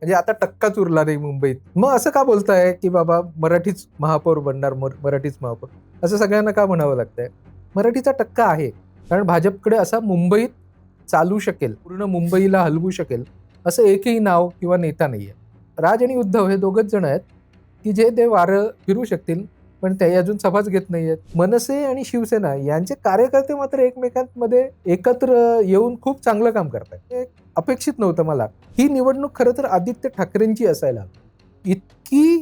म्हणजे आता टक्काच उरला नाही मुंबईत. मग असं का बोलताय की बाबा मराठीच महापौर बनणार, मराठीच महापौर, असं सगळ्यांना का म्हणावं लागतंय? मराठीचा टक्का आहे, कारण भाजपकडे असा मुंबईत चालू शकेल, पूर्ण मुंबईला हलवू शकेल असं एकही नाव किंवा नेता नाहीये. राज आणि उद्धव हे दोघच जण आहेत की जे ते वारं फिरू शकतील, पण ते अजून सभाच घेत नाहीयेत. मनसे आणि शिवसेना यांचे कार्यकर्ते मात्र एकमेकांमध्ये एकत्र येऊन खूप चांगलं काम करतात. हे अपेक्षित नव्हतं मला. ही निवडणूक खरं तर आदित्य ठाकरेंची असायला हवी. इतकी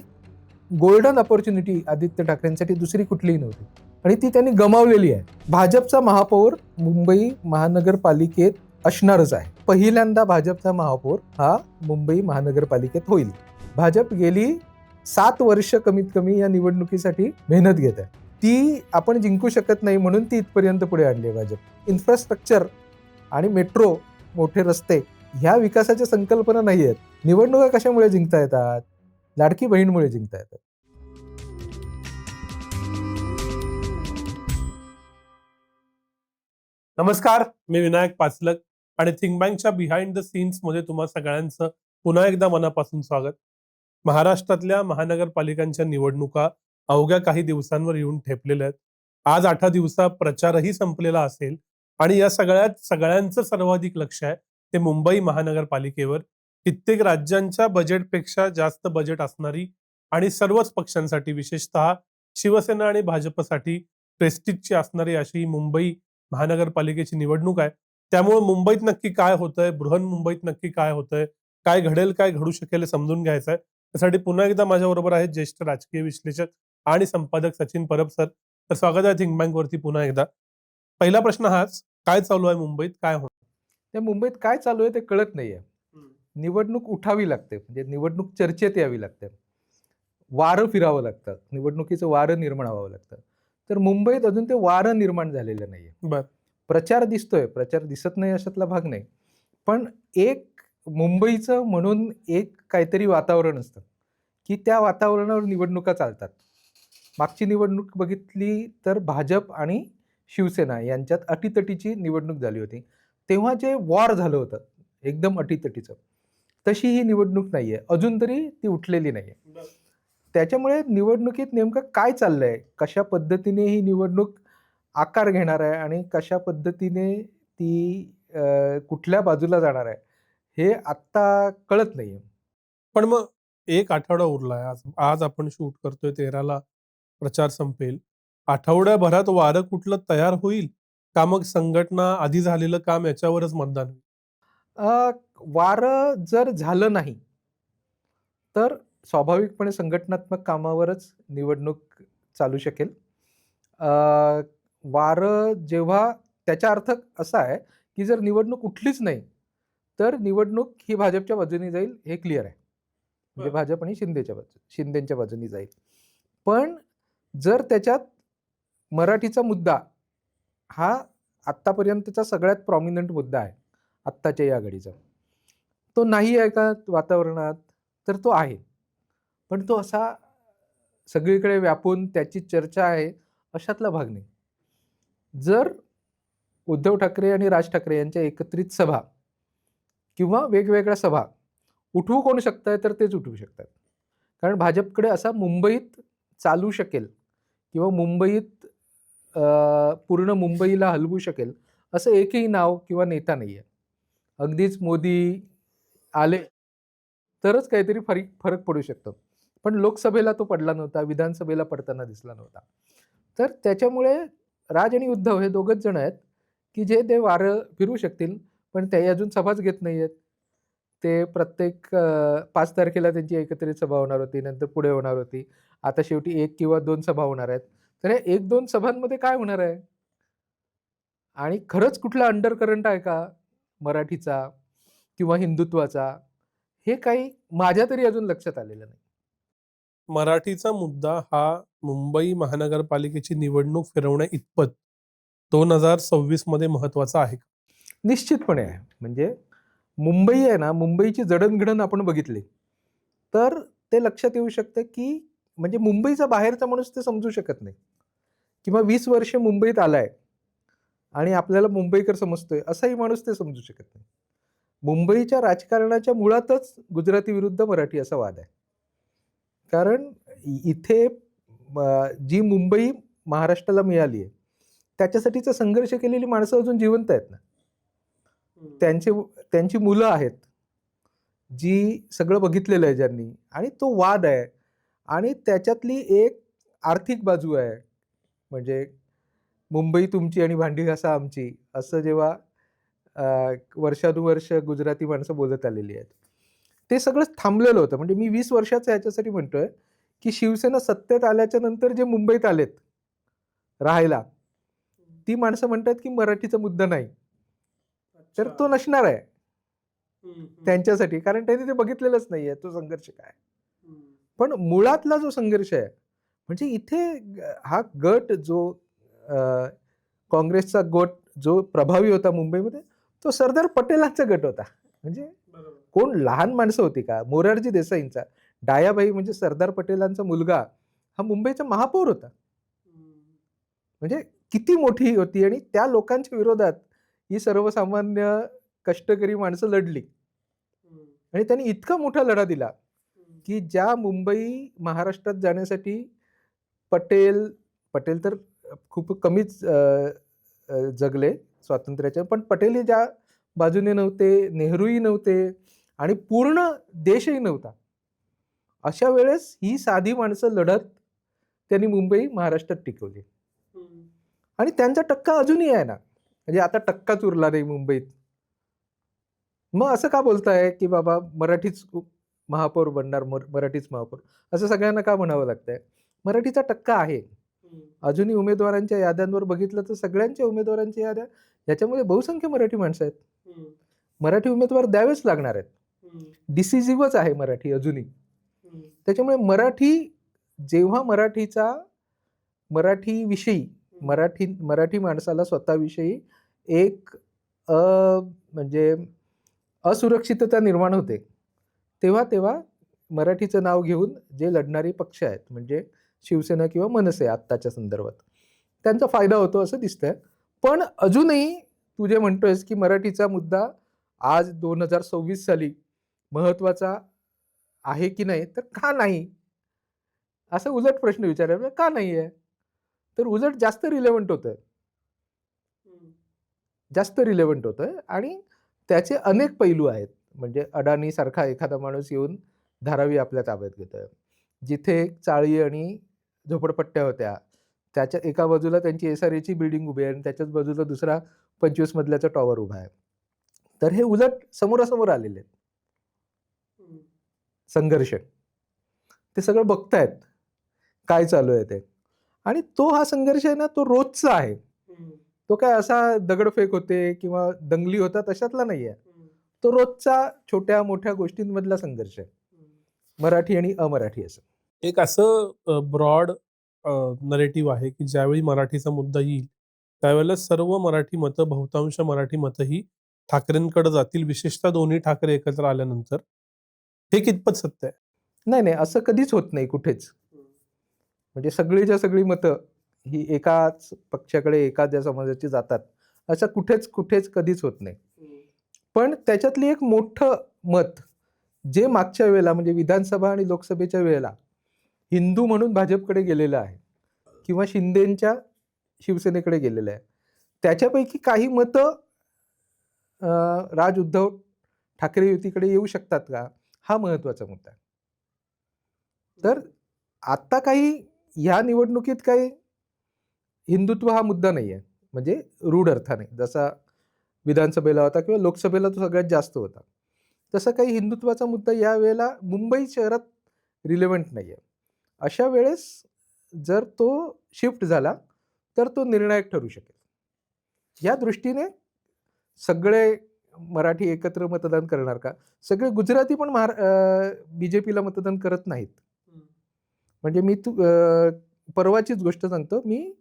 गोल्डन अपॉर्च्युनिटी आदित्य ठाकरेंसाठी दुसरी कुठलीही नव्हती आणि ती त्यांनी गमावलेली आहे. भाजपचा महापौर मुंबई महानगरपालिकेत असणारच आहे. पहिल्यांदा भाजपचा महापौर हा मुंबई महानगरपालिकेत होईल. भाजप गेली 7 वर्ष कमीत कमी या निवडणुकीसाठी मेहनत घेत आहे. ती आपण जिंकू शकत नाही म्हणून ती इथपर्यंत पुढे आणली आहे भाजप. इन्फ्रास्ट्रक्चर आणि मेट्रो, मोठे रस्ते ह्या विकासाच्या संकल्पना नाही आहेत. निवडणुका कशामुळे जिंकता येतात? लाडकी बहीणमुळे जिंकता येतात. नमस्कार, मी विनायक पाचलक आणि थिंक बँकच्या बिहाइंड द सीन्स मध्ये तुम्हा सगळ्यांचं पुन्हा एकदा मनापासून स्वागत. महाराष्ट्रातल्या महानगरपालिकांच्या निवडणुका अवघ्या काही दिवसांवर येऊन ठेपलेल्या आहेत. आज 8 दिवसा प्रचारही संपलेला असेल आणि या सगळ्यांचं सर्वाधिक लक्ष आहे ते मुंबई महानगरपालिकेवर. कित्येक राज्यांच्या बजेटपेक्षा जास्त बजेट असणारी आणि सर्वच पक्षांसाठी विशेषतः शिवसेना आणि भाजपसाठी प्रेस्टिजची असणारी अशी मुंबई महानगरपालिकेची निवडणूक आहे. त्यामुळे मुंबईत नक्की काय होतंय, बृहन्मुंबईत नक्की काय होतंय, काय घडेल, काय घडू शकेल हे समजून घ्यायचं आहे. त्यासाठी पुन्हा एकदा माझ्याबरोबर आहेत ज्येष्ठ राजकीय विश्लेषक आणि संपादक सचिन परब सर. तर स्वागत आहे थिंक बँक वरती पुन्हा एकदा. पहिला प्रश्न हाच, काय चालू आहे मुंबईत, काय होणार? त्या मुंबईत काय चालू आहे ते कळत नाहीये. निवडणूक उठावी लागते, म्हणजे निवडणूक चर्चेत यावी लागते. वारं फिरावं लागतं, निवडणुकीचं वारं निर्माण व्हावं लागतं. तर मुंबईत अजून ते वारं निर्माण झालेलं नाहीये. बर, प्रचार दिसतोय, प्रचार दिसत नाही अशातला भाग नाही. पण एक मुंबईचं म्हणून एक काहीतरी वातावरण असतं, की त्या वातावरणावर निवडणुका चालतात. मागची निवडणूक बघितली तर भाजप आणि शिवसेना यांच्यात अटीतटीची निवडणूक झाली होती. तेव्हा जे वॉर झालं होतं, एकदम अटीतटीचं, तशी ही निवडणूक नाहीये. अजून तरी ती उठलेली नाहीये. त्याच्यामुळे निवडणुकीत नेमकं काय चाललंय? कशा पद्धतीने ही निवडणूक आकार घेणार आहे आणि कशा पद्धतीने ती कुठल्या बाजूला जाणार आहे, हे आत्ता कळत नाहीये. पण मग एक आठवडा उरलाय. आज आज आपण शूट करतोय 13ला, प्रचार संपेल. आठवड्याभरात वारं कुठलं तयार होईल का मग संघटना आधी झालेलं काम याच्यावरच मतदान होईल? अ, वारं जर झालं नाही, तर स्वाभाविकपणे संघटनात्मक कामावरच निवडणूक चालू शकेल. अ, वारं जेव्हा त्याचा अर्थ असा आहे, की जर निवडणूक उठलीच नाही, तर निवडणूक ही भाजपच्या बाजूने जाईल हे क्लिअर आहे. म्हणजे बरं. भाजप आणि शिंदेच्या बाजूने जाईल. पण जर त्याच्यात मराठीचा मुद्दा हा आत्तापर्यंतचा सगळ्यात प्रॉमिनंट मुद्दा आहे, आत्ताच्या या घडीचा. तो नाही आहे का वातावरणात? तर तो आहे. पण तो असा सगळीकडे व्यापून त्याची चर्चा आहे, अशातला भाग नाही. जर उद्धव ठाकरे आणि राज ठाकरे यांच्या एकत्रित सभा किंवा वेगवेगळ्या सभा उठवू कोण शकतंय, तर तेच उठवू शकतात. कारण भाजपकडे असा मुंबईत चालू शकेल किंवा मुंबईत पूर्ण मुंबईला हलवू शकेल असं एकही नाव किंवा नेता नाहीये. अगदीच मोदी आले तरच काहीतरी फरक पडू शकतो. पण लोकसभेला तो पडला नव्हता, विधानसभेला पडताना दिसला नव्हता. तर त्याच्यामुळे राज आणि उद्धव हे दोघच जण आहेत, की जे ते वारं फिरवू शकतील, पण ते अजून सभाच घेत नाहीयेत. ते प्रत्येक 5 तारखेला त्यांची एकत्रित सभा होणार होती, नंतर पुढे होणार होती. आता शेवटी 1 किंवा 2 सभा होणार आहेत. तर या 1-2 सभांमध्ये काय होणार आहे? आणि खरंच कुठला अंडर करंट आहे का मराठीचा किंवा हिंदुत्वाचा? हे काही माझ्या तरी अजून लक्षात आलेलं नाही. मराठीचा मुद्दा हा मुंबई महानगरपालिकेची निवडणूक फिरवण्या इतपत 2026 मध्ये महत्वाचा आहे का? निश्चितपणे आहे. म्हणजे मुंबई आहे ना, मुंबईची जडणघडण आपण बघितली, तर ते लक्षात येऊ शकतं, की म्हणजे मुंबईचा बाहेरचा माणूस ते समजू शकत नाही किंवा 20 वर्ष मुंबईत आलाय आणि आपल्याला मुंबईकर समजतोय, असाही माणूस ते समजू शकत नाही. मुंबईच्या राजकारणाच्या मुळातच गुजराती विरुद्ध मराठी असा वाद आहे. कारण इथे जी मुंबई महाराष्ट्राला मिळाली आहे, त्याच्यासाठीचा संघर्ष केलेली माणसं अजून जिवंत आहेत ना. त्यांची मुलं आहेत, जी सगळं बघितलेलं आहे ज्यांनी, आणि तो वाद आहे. आणि त्याच्यातली एक आर्थिक बाजू आहे. म्हणजे मुंबई तुमची आणि भांडी घासा आमची, असं जेव्हा वर्षानुवर्ष गुजराती माणसं बोलत आलेली आहेत. ते सगळं थांबलेलं होतं. म्हणजे मी 20 वर्षाचं ह्याच्यासाठी म्हणतोय, की शिवसेना सत्तेत आल्याच्या नंतर जे मुंबईत आलेत राहायला, ती माणसं म्हणतात की मराठीचा मुद्दा नाही. तर तो नसणार आहे त्यांच्यासाठी, कारण त्यांनी ते बघितलेलंच नाहीये तो संघर्ष काय. पण मुळातला जो संघर्ष आहे, म्हणजे इथे हा गट जो काँग्रेसचा गट जो प्रभावी होता मुंबईमध्ये, तो सरदार पटेलांचा गट होता. म्हणजे कोण लहान माणसं होती का? मोरारजी देसाईंचा डायाभाई म्हणजे सरदार पटेलांचा मुलगा हा मुंबईचा महापौर होता. म्हणजे किती मोठी होती, आणि त्या लोकांच्या विरोधात ही सर्वसामान्य कष्टकरी माणसं लढली. आणि त्यांनी इतका मोठा लढा दिला की ज्या मुंबई महाराष्ट्रात जाण्यासाठी पटेल तर खूप कमीच जगले स्वातंत्र्याच्या, पण पटेलही ज्या बाजूने नव्हते, नेहरूही नव्हते, आणि पूर्ण देशही नव्हता. अशा वेळेस ही साधी माणसं लढत त्यांनी मुंबई महाराष्ट्रात टिकवली. आणि त्यांचा टक्का अजूनही आहे ना. म्हणजे आता टक्काच उरला नाही मुंबईत. मग असं का बोलताय की बाबा मराठीच महापौर बनणार, मराठीच महापौर, असं सगळ्यांना का म्हणावं लागतंय? मराठीचा टक्का आहे. अजूनही उमेदवारांच्या याद्यांवर बघितलं तर सगळ्यांच्या उमेदवारांच्या याद्या याच्यामध्ये बहुसंख्य मराठी माणसं आहेत. मराठी उमेदवार द्यावेच लागणार आहेत. डिसिजिव्हच आहे मराठी अजूनही. त्याच्यामुळे जेव्हा मराठीविषयी मराठी माणसाला स्वतःविषयी एक म्हणजे असुरक्षितता निर्माण होते, तेव्हा मराठीचं नाव घेऊन जे लढणारे पक्ष आहेत, म्हणजे शिवसेना किंवा मनसे आत्ताच्या संदर्भात, त्यांचा फायदा होतो असं दिसतंय. पण अजूनही तू जे म्हणतोयस की मराठीचा मुद्दा आज 2026 साली महत्वाचा आहे की नाही, तर का नाही? असं उलट प्रश्न विचारायला का नाहीये? तर उलट जास्त रिलेव्हंट होतंय आणि त्याचे अनेक पैलू आहेत. म्हणजे अडाणी सारखा एखादा माणूस येऊन धारावी आपल्या ताब्यात घेतोय. जिथे चाळी आणि झोपडपट्ट्या होत्या, त्याच्या एका बाजूला त्यांची SRAची बिल्डिंग उभी आहे आणि त्याच्याच बाजूला दुसरा 25 मजल्याचा टॉवर उभा आहे. तर हे उलट समोरासमोर आलेले आहेत. संघर्ष. ते सगळं बघतायत काय चालू आहे ते. आणि हा संघर्ष आहे ना, तो रोजचा आहे. तो काय असा दगडफेक होते किंवा दंगली होतात अशातला नाहीये. तो रोजचा छोट्या मोठ्या गोष्टींमधला संघर्ष आहे. मराठी आणि अमराठी असं. एक असं ब्रॉड नरेटिव्ह आहे की ज्यावेळी मराठीचा मुद्दा येईल त्यावेळेला सर्व मराठी मतं, बहुतांश मराठी मतं ही ठाकरेंकडे जातील, विशेषतः दोन्ही ठाकरे एकत्र आल्यानंतर. हे कितपत सत्य आहे? नाही, असं कधीच होत नाही कुठेच. म्हणजे सगळीच्या सगळी मतं ही एकाच पक्षाकडे, एकाच ज्या समाजाची जातात, असं कुठेच कधीच होत नाही. पण त्याच्यातली एक मोठं मत जे मागच्या वेळेला म्हणजे विधानसभा आणि लोकसभेच्या वेळेला हिंदू म्हणून भाजपकडे गेलेलं आहे किंवा शिंदेच्या शिवसेनेकडे गेलेलं आहे, त्याच्यापैकी काही मतं उद्धव ठाकरे युतीकडे येऊ शकतात का, हा महत्वाचा मुद्दा आहे. तर आता काही ह्या निवडणुकीत काही हिंदुत्व हा मुद्दा नाही आहे, म्हणजे रूढ अर्थाने जसा विधानसभेला होता किंवा लोकसभेला तो सगळ्यात जास्त होता, तसं काही हिंदुत्वाचा मुद्दा या वेळेला मुंबई शहरात रिलेव्हंट नाही आहे. अशा वेळेस जर तो शिफ्ट झाला तर तो निर्णायक ठरू शकेल. या दृष्टीने सगळे मराठी एकत्र मतदान करणार का? सगळे गुजराती पण BJPला मतदान करत नाहीत. म्हणजे मी परवाचीच गोष्ट सांगतो. मी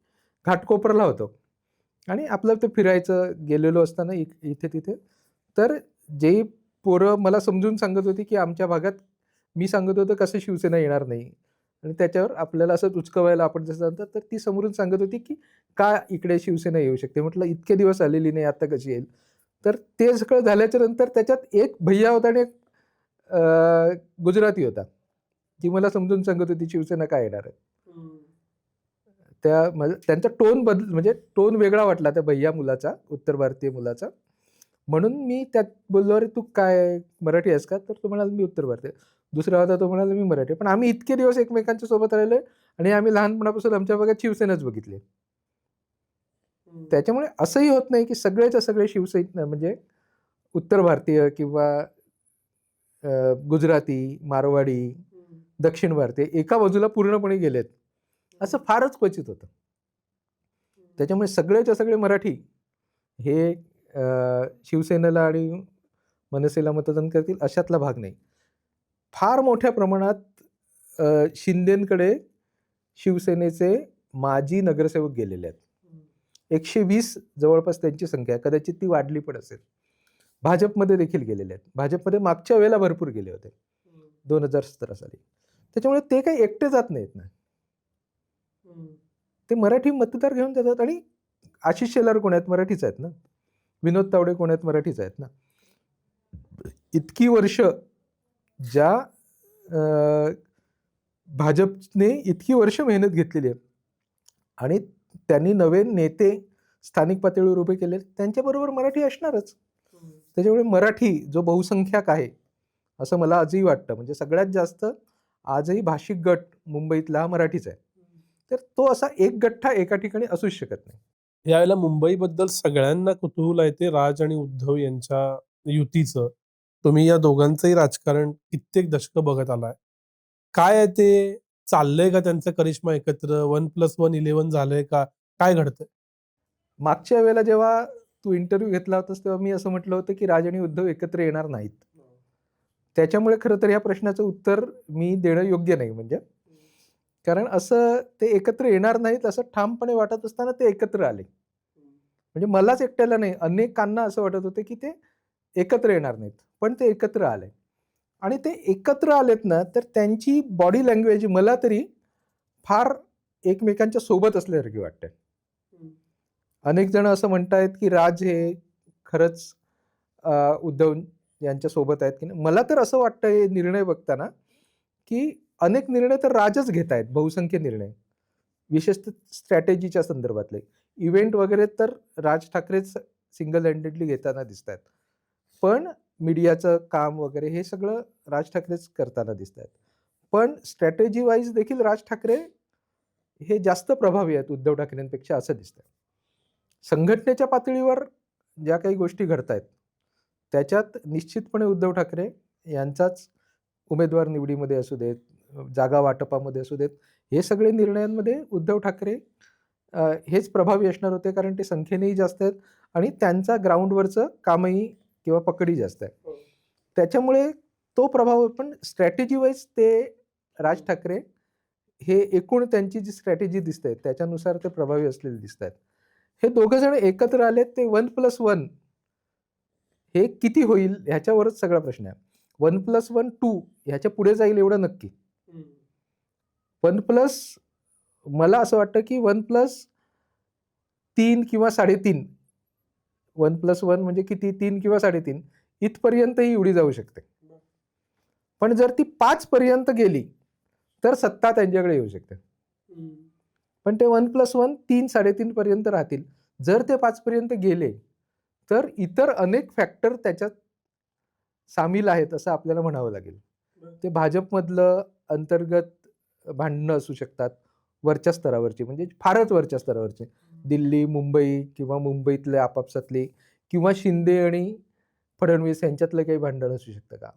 घाटकोपरला होतो आणि आपलं ते फिरायचं गेलेलो असताना इथे तिथे, तर जे पोरं मला समजून सांगत होती की आमच्या भागात, मी सांगत होतो कसं शिवसेना येणार नाही, आणि त्याच्यावर आपल्याला असं उचकवायला आपण जसं सांगतात, तर ती समोरून सांगत होती की का इकडे शिवसेना येऊ शकते. म्हटलं इतके दिवस आलेली नाही, आता कशी येईल? तर ते सगळं झाल्याच्या नंतर त्याच्यात एक भैया होता आणि एक गुजराती होता, ती मला समजून सांगत होती शिवसेना काय येणार आहे. त्यांचा टोन म्हणजे टोन वेगळा वाटला त्या भैया मुलाचा, उत्तर भारतीय मुलाचा. म्हणून मी त्यात बोललो, "अरे तू काय मराठी आहेस का?" तर तो म्हणाला, "मी उत्तर भारतीय." दुसरा होता तो म्हणाला, "मी मराठी आहे." पण आम्ही इतके दिवस एकमेकांच्या सोबत राहिलोय आणि आम्ही लहानपणापासून आमच्या भागात शिवसेनाच बघितली. त्याच्यामुळे असंही होत नाही की सगळेच्या सगळे म्हणजे उत्तर भारतीय किंवा गुजराती, मारवाडी, दक्षिण भारतीय एका बाजूला पूर्णपणे गेलेत. असं फारच क्वचित होतं. त्याच्यामुळे सगळेच्या सगळे मराठी हे शिवसेनेला आणि मनसेला मतदान करतील अशातला भाग नाही. फार मोठ्या प्रमाणात शिंदेकडे शिवसेनेचे माजी नगरसेवक गेलेले आहेत. 120 जवळपास त्यांची संख्या आहे. कदाचित ती वाढली पण असेल. भाजपमध्ये देखील गेलेले आहेत. भाजपमध्ये मागच्या वेळेला भरपूर गेले होते 2017 साली. त्याच्यामुळे ते काही एकटे जात नाहीत ना. ते मराठी मतदार घेऊन जातात. आणि आशिष शेलार कोण आहेत? मराठीच आहेत ना. विनोद तावडे कोण आहेत? मराठीच आहेत ना. इतकी वर्ष ज्या भाजपने इतकी वर्ष मेहनत घेतलेली आहे आणि त्यांनी नवे नेते स्थानिक पातळीवर उभे केले, त्यांच्याबरोबर मराठी असणारच. त्याच्यामुळे मराठी जो बहुसंख्याक आहे असं मला आजही वाटतं. म्हणजे सगळ्यात जास्त आजही भाषिक गट मुंबईतला हा मराठीच आहे. तर तो असा एक गठ्ठा एका ठिकाणी असूच शकत नाही. यावेळेला मुंबईबद्दल सगळ्यांना कुतूहल आहे ते राज आणि उद्धव यांच्या युतीचं. तुम्ही या दोघांचंही राजकारण कित्येक दशकं बघत आलाय. काय आहे ते? चाललंय का त्यांचा करिश्मा एकत्र? 1+1 11 झालंय का? काय घडतंय? मागच्या वेळेला जेव्हा तू इंटरव्ह्यू घेतला होतास तेव्हा मी असं म्हटलं होतं की राज आणि उद्धव एकत्र येणार नाहीत. त्याच्यामुळे खरं तर या प्रश्नाचं उत्तर मी देणं योग्य नाही. म्हणजे कारण असं ते एकत्र येणार नाहीत असं ठामपणे वाटत असताना ते एकत्र आले. म्हणजे मलाच एकट्याला नाही, अनेकांना असं वाटत होतं की ते एकत्र येणार नाहीत, पण ते एकत्र आले. आणि ते एकत्र आलेत ना, तर त्यांची बॉडी लँग्वेज मला तरी फार एकमेकांच्या सोबत असल्यासारखी वाटते. अनेक जण असं म्हणतायत की राज हे खरंच उद्धव यांच्या सोबत आहेत की नाही. मला तर असं वाटतं हे निर्णय बघताना की अनेक निर्णय तर राजच घेत आहेत, बहुसंख्य निर्णय, विशेषतः स्ट्रॅटेजीच्या संदर्भातले. इव्हेंट वगैरे तर राज ठाकरेच सिंगल हँडेडली घेताना दिसत आहेत. पण मीडियाचं काम वगैरे हे सगळं राज ठाकरेच करताना दिसत आहेत. पण स्ट्रॅटेजी वाईज देखील राज ठाकरे हे जास्त प्रभावी आहेत उद्धव ठाकरेंपेक्षा असं दिसतंय. संघटनेच्या पातळीवर ज्या काही गोष्टी घडतायत त्याच्यात निश्चितपणे उद्धव ठाकरे यांचाच उमेदवार निवडीमध्ये असू देत, जागा वाटपामध्ये असू देत, हे सगळे निर्णयांमध्ये उद्धव ठाकरे हेच प्रभावी असणार होते. कारण ते संख्येनेही जास्त आहेत आणि त्यांचा ग्राउंडवरचं कामही किंवा पकडी जास्त आहे. त्याच्यामुळे तो प्रभाव. पण स्ट्रॅटेजी वाईज ते राज ठाकरे हे एकूण त्यांची जी स्ट्रॅटेजी दिसते त्याच्यानुसार ते प्रभावी असलेले दिसत आहेत. हे दोघं जण एकत्र आलेत, ते 1+1 हे किती होईल ह्याच्यावरच सगळा प्रश्न आहे. 1+1 2 ह्याच्या पुढे जाईल एवढं नक्की. 1+ मला असं वाटतं की 1+3 किंवा 3.5, 1+1 म्हणजे किती, 3 किंवा 3.5 इथपर्यंतही एवढी जाऊ शकते. पण जर ती 5 पर्यंत गेली तर सत्ता त्यांच्याकडे येऊ शकते. पण ते 1+1 3 3.5 पर्यंत राहतील. जर ते 5 पर्यंत गेले तर इतर अनेक फॅक्टर त्याच्यात सामील आहेत असं आपल्याला म्हणावं लागेल. ते भाजपमधलं अंतर्गत भांडणं असू शकतात, वरच्या स्तरावरची, म्हणजे फारच वरच्या स्तरावरची, दिल्ली, मुंबई किंवा मुंबईतले आपापसातली, किंवा शिंदे आणि फडणवीस यांच्यातलं काही भांडण असू शकतं का.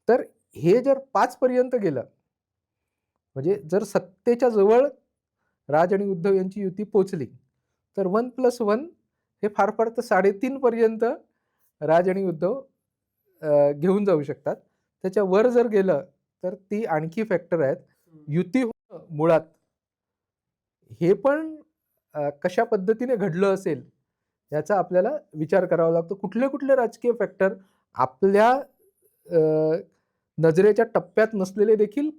तर हे जर 5 पर्यंत गेलं, म्हणजे जर सत्तेच्या जवळ राज आणि उद्धव यांची युती पोचली तर 1+1 हे फार फार तर 3.5 पर्यंत राज आणि उद्धव घेऊन जाऊ शकतात. त्याच्या वर जर गेलं तर ती आणखी फॅक्टर आहेत. युती मुळात हे पण कशा पद्धतीने घडलं असेल याचा आपल्याला विचार करावा लागतो. कुठले कुठले राजकीय फॅक्टर आपल्या नजरेच्या टप्प्यात नसलेले देखील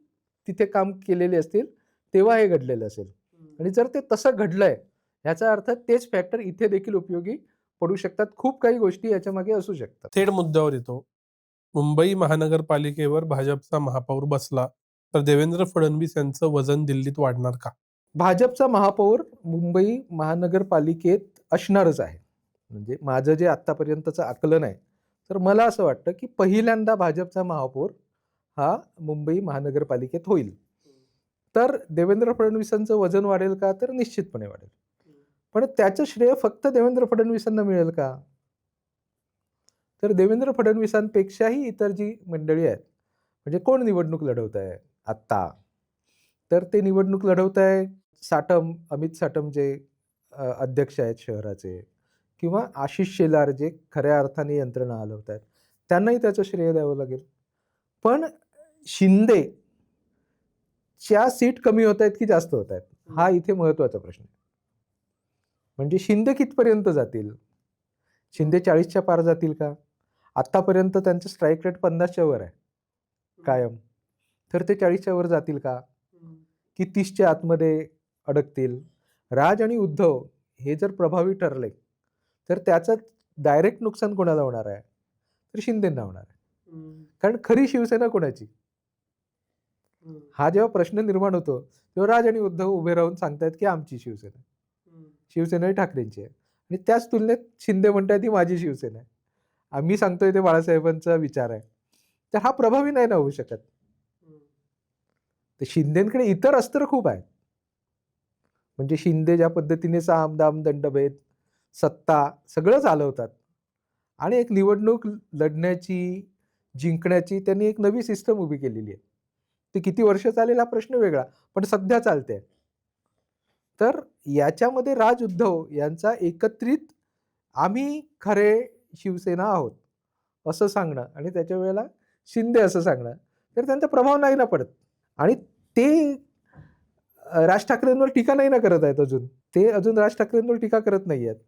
तिथे काम केलेले असतील तेव्हा हे घडलेलं असेल. आणि जर ते तसं घडलंय ह्याचा अर्थ तेच फॅक्टर इथे देखील उपयोगी पडू शकतात. खूप काही गोष्टी याच्या मागे असू शकतात. थेट मुद्द्यावर येतो. मुंबई महानगरपालिकेवर भाजपचा महापौर बसला तर देवेंद्र फडणवीस यांचं वजन दिल्लीत वाढणार का? भाजपचा महापौर मुंबई महानगरपालिकेत असणारच आहे. म्हणजे माझं जे आत्तापर्यंतचं आकलन आहे, तर मला असं वाटतं की पहिल्यांदा भाजपचा महापौर हा मुंबई महानगरपालिकेत होईल. तर देवेंद्र फडणवीसांचं वजन वाढेल का? तर निश्चितपणे वाढेल. पण त्याचं श्रेय फक्त देवेंद्र फडणवीसांना मिळेल का? तर देवेंद्र फडणवीसांपेक्षाही इतर जी मंडळी आहेत, म्हणजे कोण निवडणूक लढवत आहे आत्ता? तर ते निवडणूक लढवत आहे साटम, अमित साटम जे अध्यक्ष आहेत शहराचे, किंवा आशिष शेलार जे खऱ्या अर्थाने यंत्रणा हलवत आहेत. त्यांनाही त्याचं श्रेय द्यावं लागेल. पण शिंदेच्या सीट कमी होत आहेत की जास्त होत आहेत? हा इथे महत्वाचा प्रश्न आहे. म्हणजे शिंदे कितपर्यंत जातील? शिंदे 40च्या पार जातील का? आत्तापर्यंत त्यांचं स्ट्राईक रेट 50च्या वर आहे कायम. तर ते 40च्या वर जातील का? की 30च्या आतमध्ये अडकतील? राज आणि उद्धव हे जर प्रभावी ठरले तर त्याचं डायरेक्ट नुकसान कोणाला होणार आहे? तर शिंदेंना होणार आहे. कारण खरी शिवसेना कोणाची? हा जेव्हा प्रश्न निर्माण होतो तेव्हा राज आणि उद्धव उभे राहून सांगतायत की आमची शिवसेना. शिवसेना ही ठाकरेंची आहे. आणि त्याच तुलनेत शिंदे म्हणतायत ही माझी शिवसेना आहे. आम्ही सांगतोय ते बाळासाहेबांचा विचार आहे. तर हा प्रभावी नाही ना होऊ शकत. तर शिंदेकडे इतर अस्त्र खूप आहेत. म्हणजे शिंदे ज्या पद्धतीने साम दाम दंडभेद सत्ता सगळं चालवतात आणि एक निवडणूक लढण्याची, जिंकण्याची त्यांनी एक नवी सिस्टम उभी केलेली आहे. ती किती वर्ष चालेल हा प्रश्न वेगळा, पण सध्या चालते. तर याच्यामध्ये राज उद्धव यांचा एकत्रित आम्ही खरे शिवसेना आहोत असं सांगणं आणि त्याच्या वेळेला शिंदे असं सांगणं, तर त्यांचा प्रभाव नाही ना पडत. आणि ते राज ठाकरेंवर टीका नाही ना करत आहेत अजून. ते अजून राज ठाकरेंवर टीका करत नाही आहेत.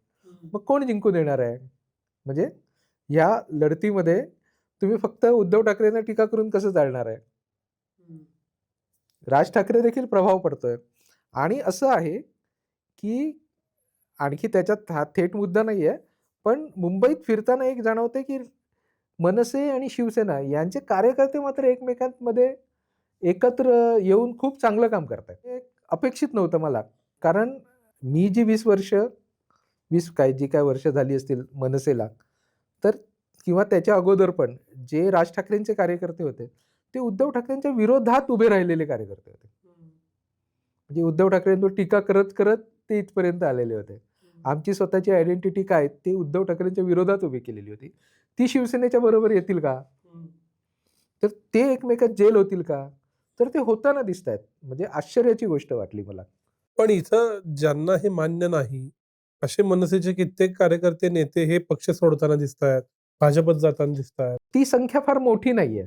मग कोण जिंकून येणार आहे? म्हणजे या लढतीमध्ये तुम्ही फक्त उद्धव ठाकरेंना टीका करून कसं चालणार आहे? राज ठाकरे देखील प्रभाव पडतोय. आणि असं आहे की आणखी त्याच्यात हा थेट मुद्दा नाहीये, पण मुंबईत फिरताना एक जाणवतंय की मनसे आणि शिवसेना यांचे कार्यकर्ते मात्र एकमेकांमध्ये एकत्र येऊन खूप चांगलं काम करतायत. हे अपेक्षित नव्हतं मला. कारण मी जी 20 वर्ष 20 काय जी काय वर्ष झाली असतील मनसेला, तर किंवा त्याच्या अगोदर पण जे राज ठाकरेंचे कार्यकर्ते होते, ते उद्धव ठाकरेंच्या विरोधात उभे राहिलेले कार्यकर्ते होते. म्हणजे उद्धव ठाकरेंवर टीका करत ते इथपर्यंत आलेले होते. आमची स्वतःची आयडेंटिटी काय ते उद्धव ठाकरेंच्या विरोधात उभी केलेली होती. ती शिवसेनेच्या बरोबर येतील का? तर ते एकमेकात जेल होतील का? तर ते होताना दिसतायत. म्हणजे आश्चर्याची गोष्ट वाटली मला. पण इथं ज्यांना हे मान्य नाही, असे मनसेचे कित्येक कार्यकर्ते, नेते हे पक्ष सोडताना दिसतायत, भाजपत जाताना दिसतायत. ती संख्या फार मोठी नाहीये.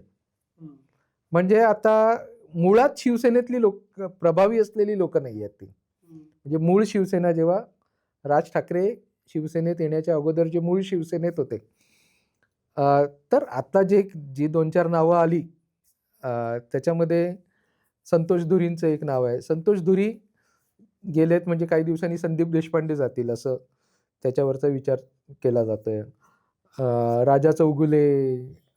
म्हणजे आता मुळात शिवसेनेतली लोक प्रभावी असलेली लोक नाही आहेत ती. म्हणजे मूळ शिवसेना जेव्हा राज ठाकरे शिवसेनेत येण्याच्या अगोदर जे मूळ शिवसेनेत होते, तर आता जी 2-4 नावं आली, त्याच्यामध्ये संतोष धुरींचं एक नाव आहे. संतोष धुरी गेलेत म्हणजे काही दिवसांनी संदीप देशपांडे जातील असं त्याच्यावरचा विचार केला जातोय. राजा चौगुले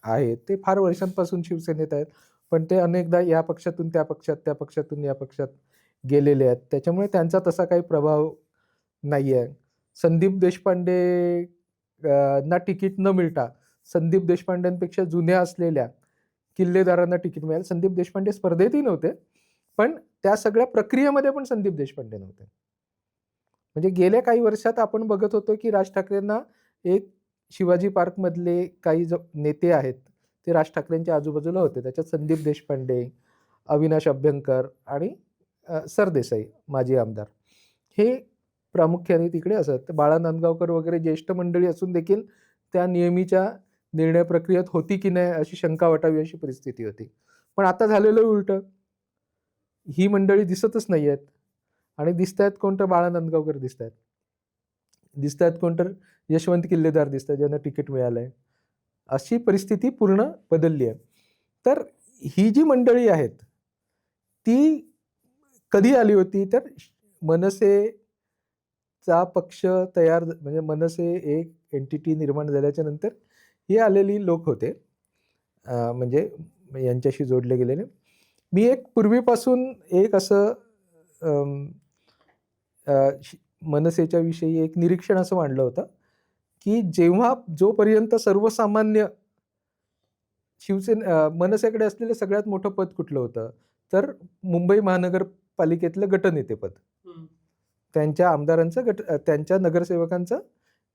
आहेत. ते फार वर्षांपासून शिवसेनेत आहेत. पण ते अनेकदा या पक्षातून त्या पक्षात, त्या पक्षातून या पक्षात गेलेले आहेत. त्याच्यामुळे त्यांचा तसा काही प्रभाव नाही आहे. संदीप देशपांडे ना तिकीट न मिळता संदीप देशपांडेंपेक्षा जुन्या असलेल्या किल्लेदारांना तिकीट मिळालं. संदीप देशपांडे स्पर्धेतही नव्हते, पण त्या सगळ्या प्रक्रियेमध्ये पण संदीप देशपांडे नव्हते. म्हणजे गेल्या काही वर्षात आपण बघत होतो की राज ठाकरेंना एक शिवाजी पार्कमधले काही नेते आहेत, ते राज ठाकरेंच्या आजूबाजूला होते. त्याच्यात संदीप देशपांडे, अविनाश अभ्यंकर आणि सरदेसाई माजी आमदार हे प्रामुख्याने तिकडे असत. तर बाळा नांदगावकर वगैरे ज्येष्ठ मंडळी असून देखील त्या नेहमीच्या निर्णय प्रक्रियेत होती की नाही अशी शंका वाटावी अशी परिस्थिती होती. पण आता झालेलं उलटं. ही मंडळी दिसतच नाही आहेत आणि दिसतायत कोण तर बाळा नांदगावकर दिसतायत. दिसतायत कोण तर यशवंत किल्लेदार दिसतात ज्यांना तिकीट मिळालंय. अशी परिस्थिती पूर्ण बदलली आहे. तर ही जी मंडळी आहेत, ती कधी आली होती? तर मनसेचा पक्ष तयार म्हणजे मनसे एक एंटिटी निर्माण झाल्याच्या नंतर हे आलेली लोक होते, म्हणजे यांच्याशी जोडले गेलेले. मी एक पूर्वीपासून एक असं मनसेच्या विषयी एक निरीक्षण असं मांडलं होतं की जोपर्यंत सर्वसामान्य मनसेकडे असलेलं सगळ्यात मोठं पद कुठलं होतं, तर मुंबई महानगरपालिकेतलं गटनेतेपद, त्यांच्या आमदारांचं त्यांच्या नगरसेवकांचं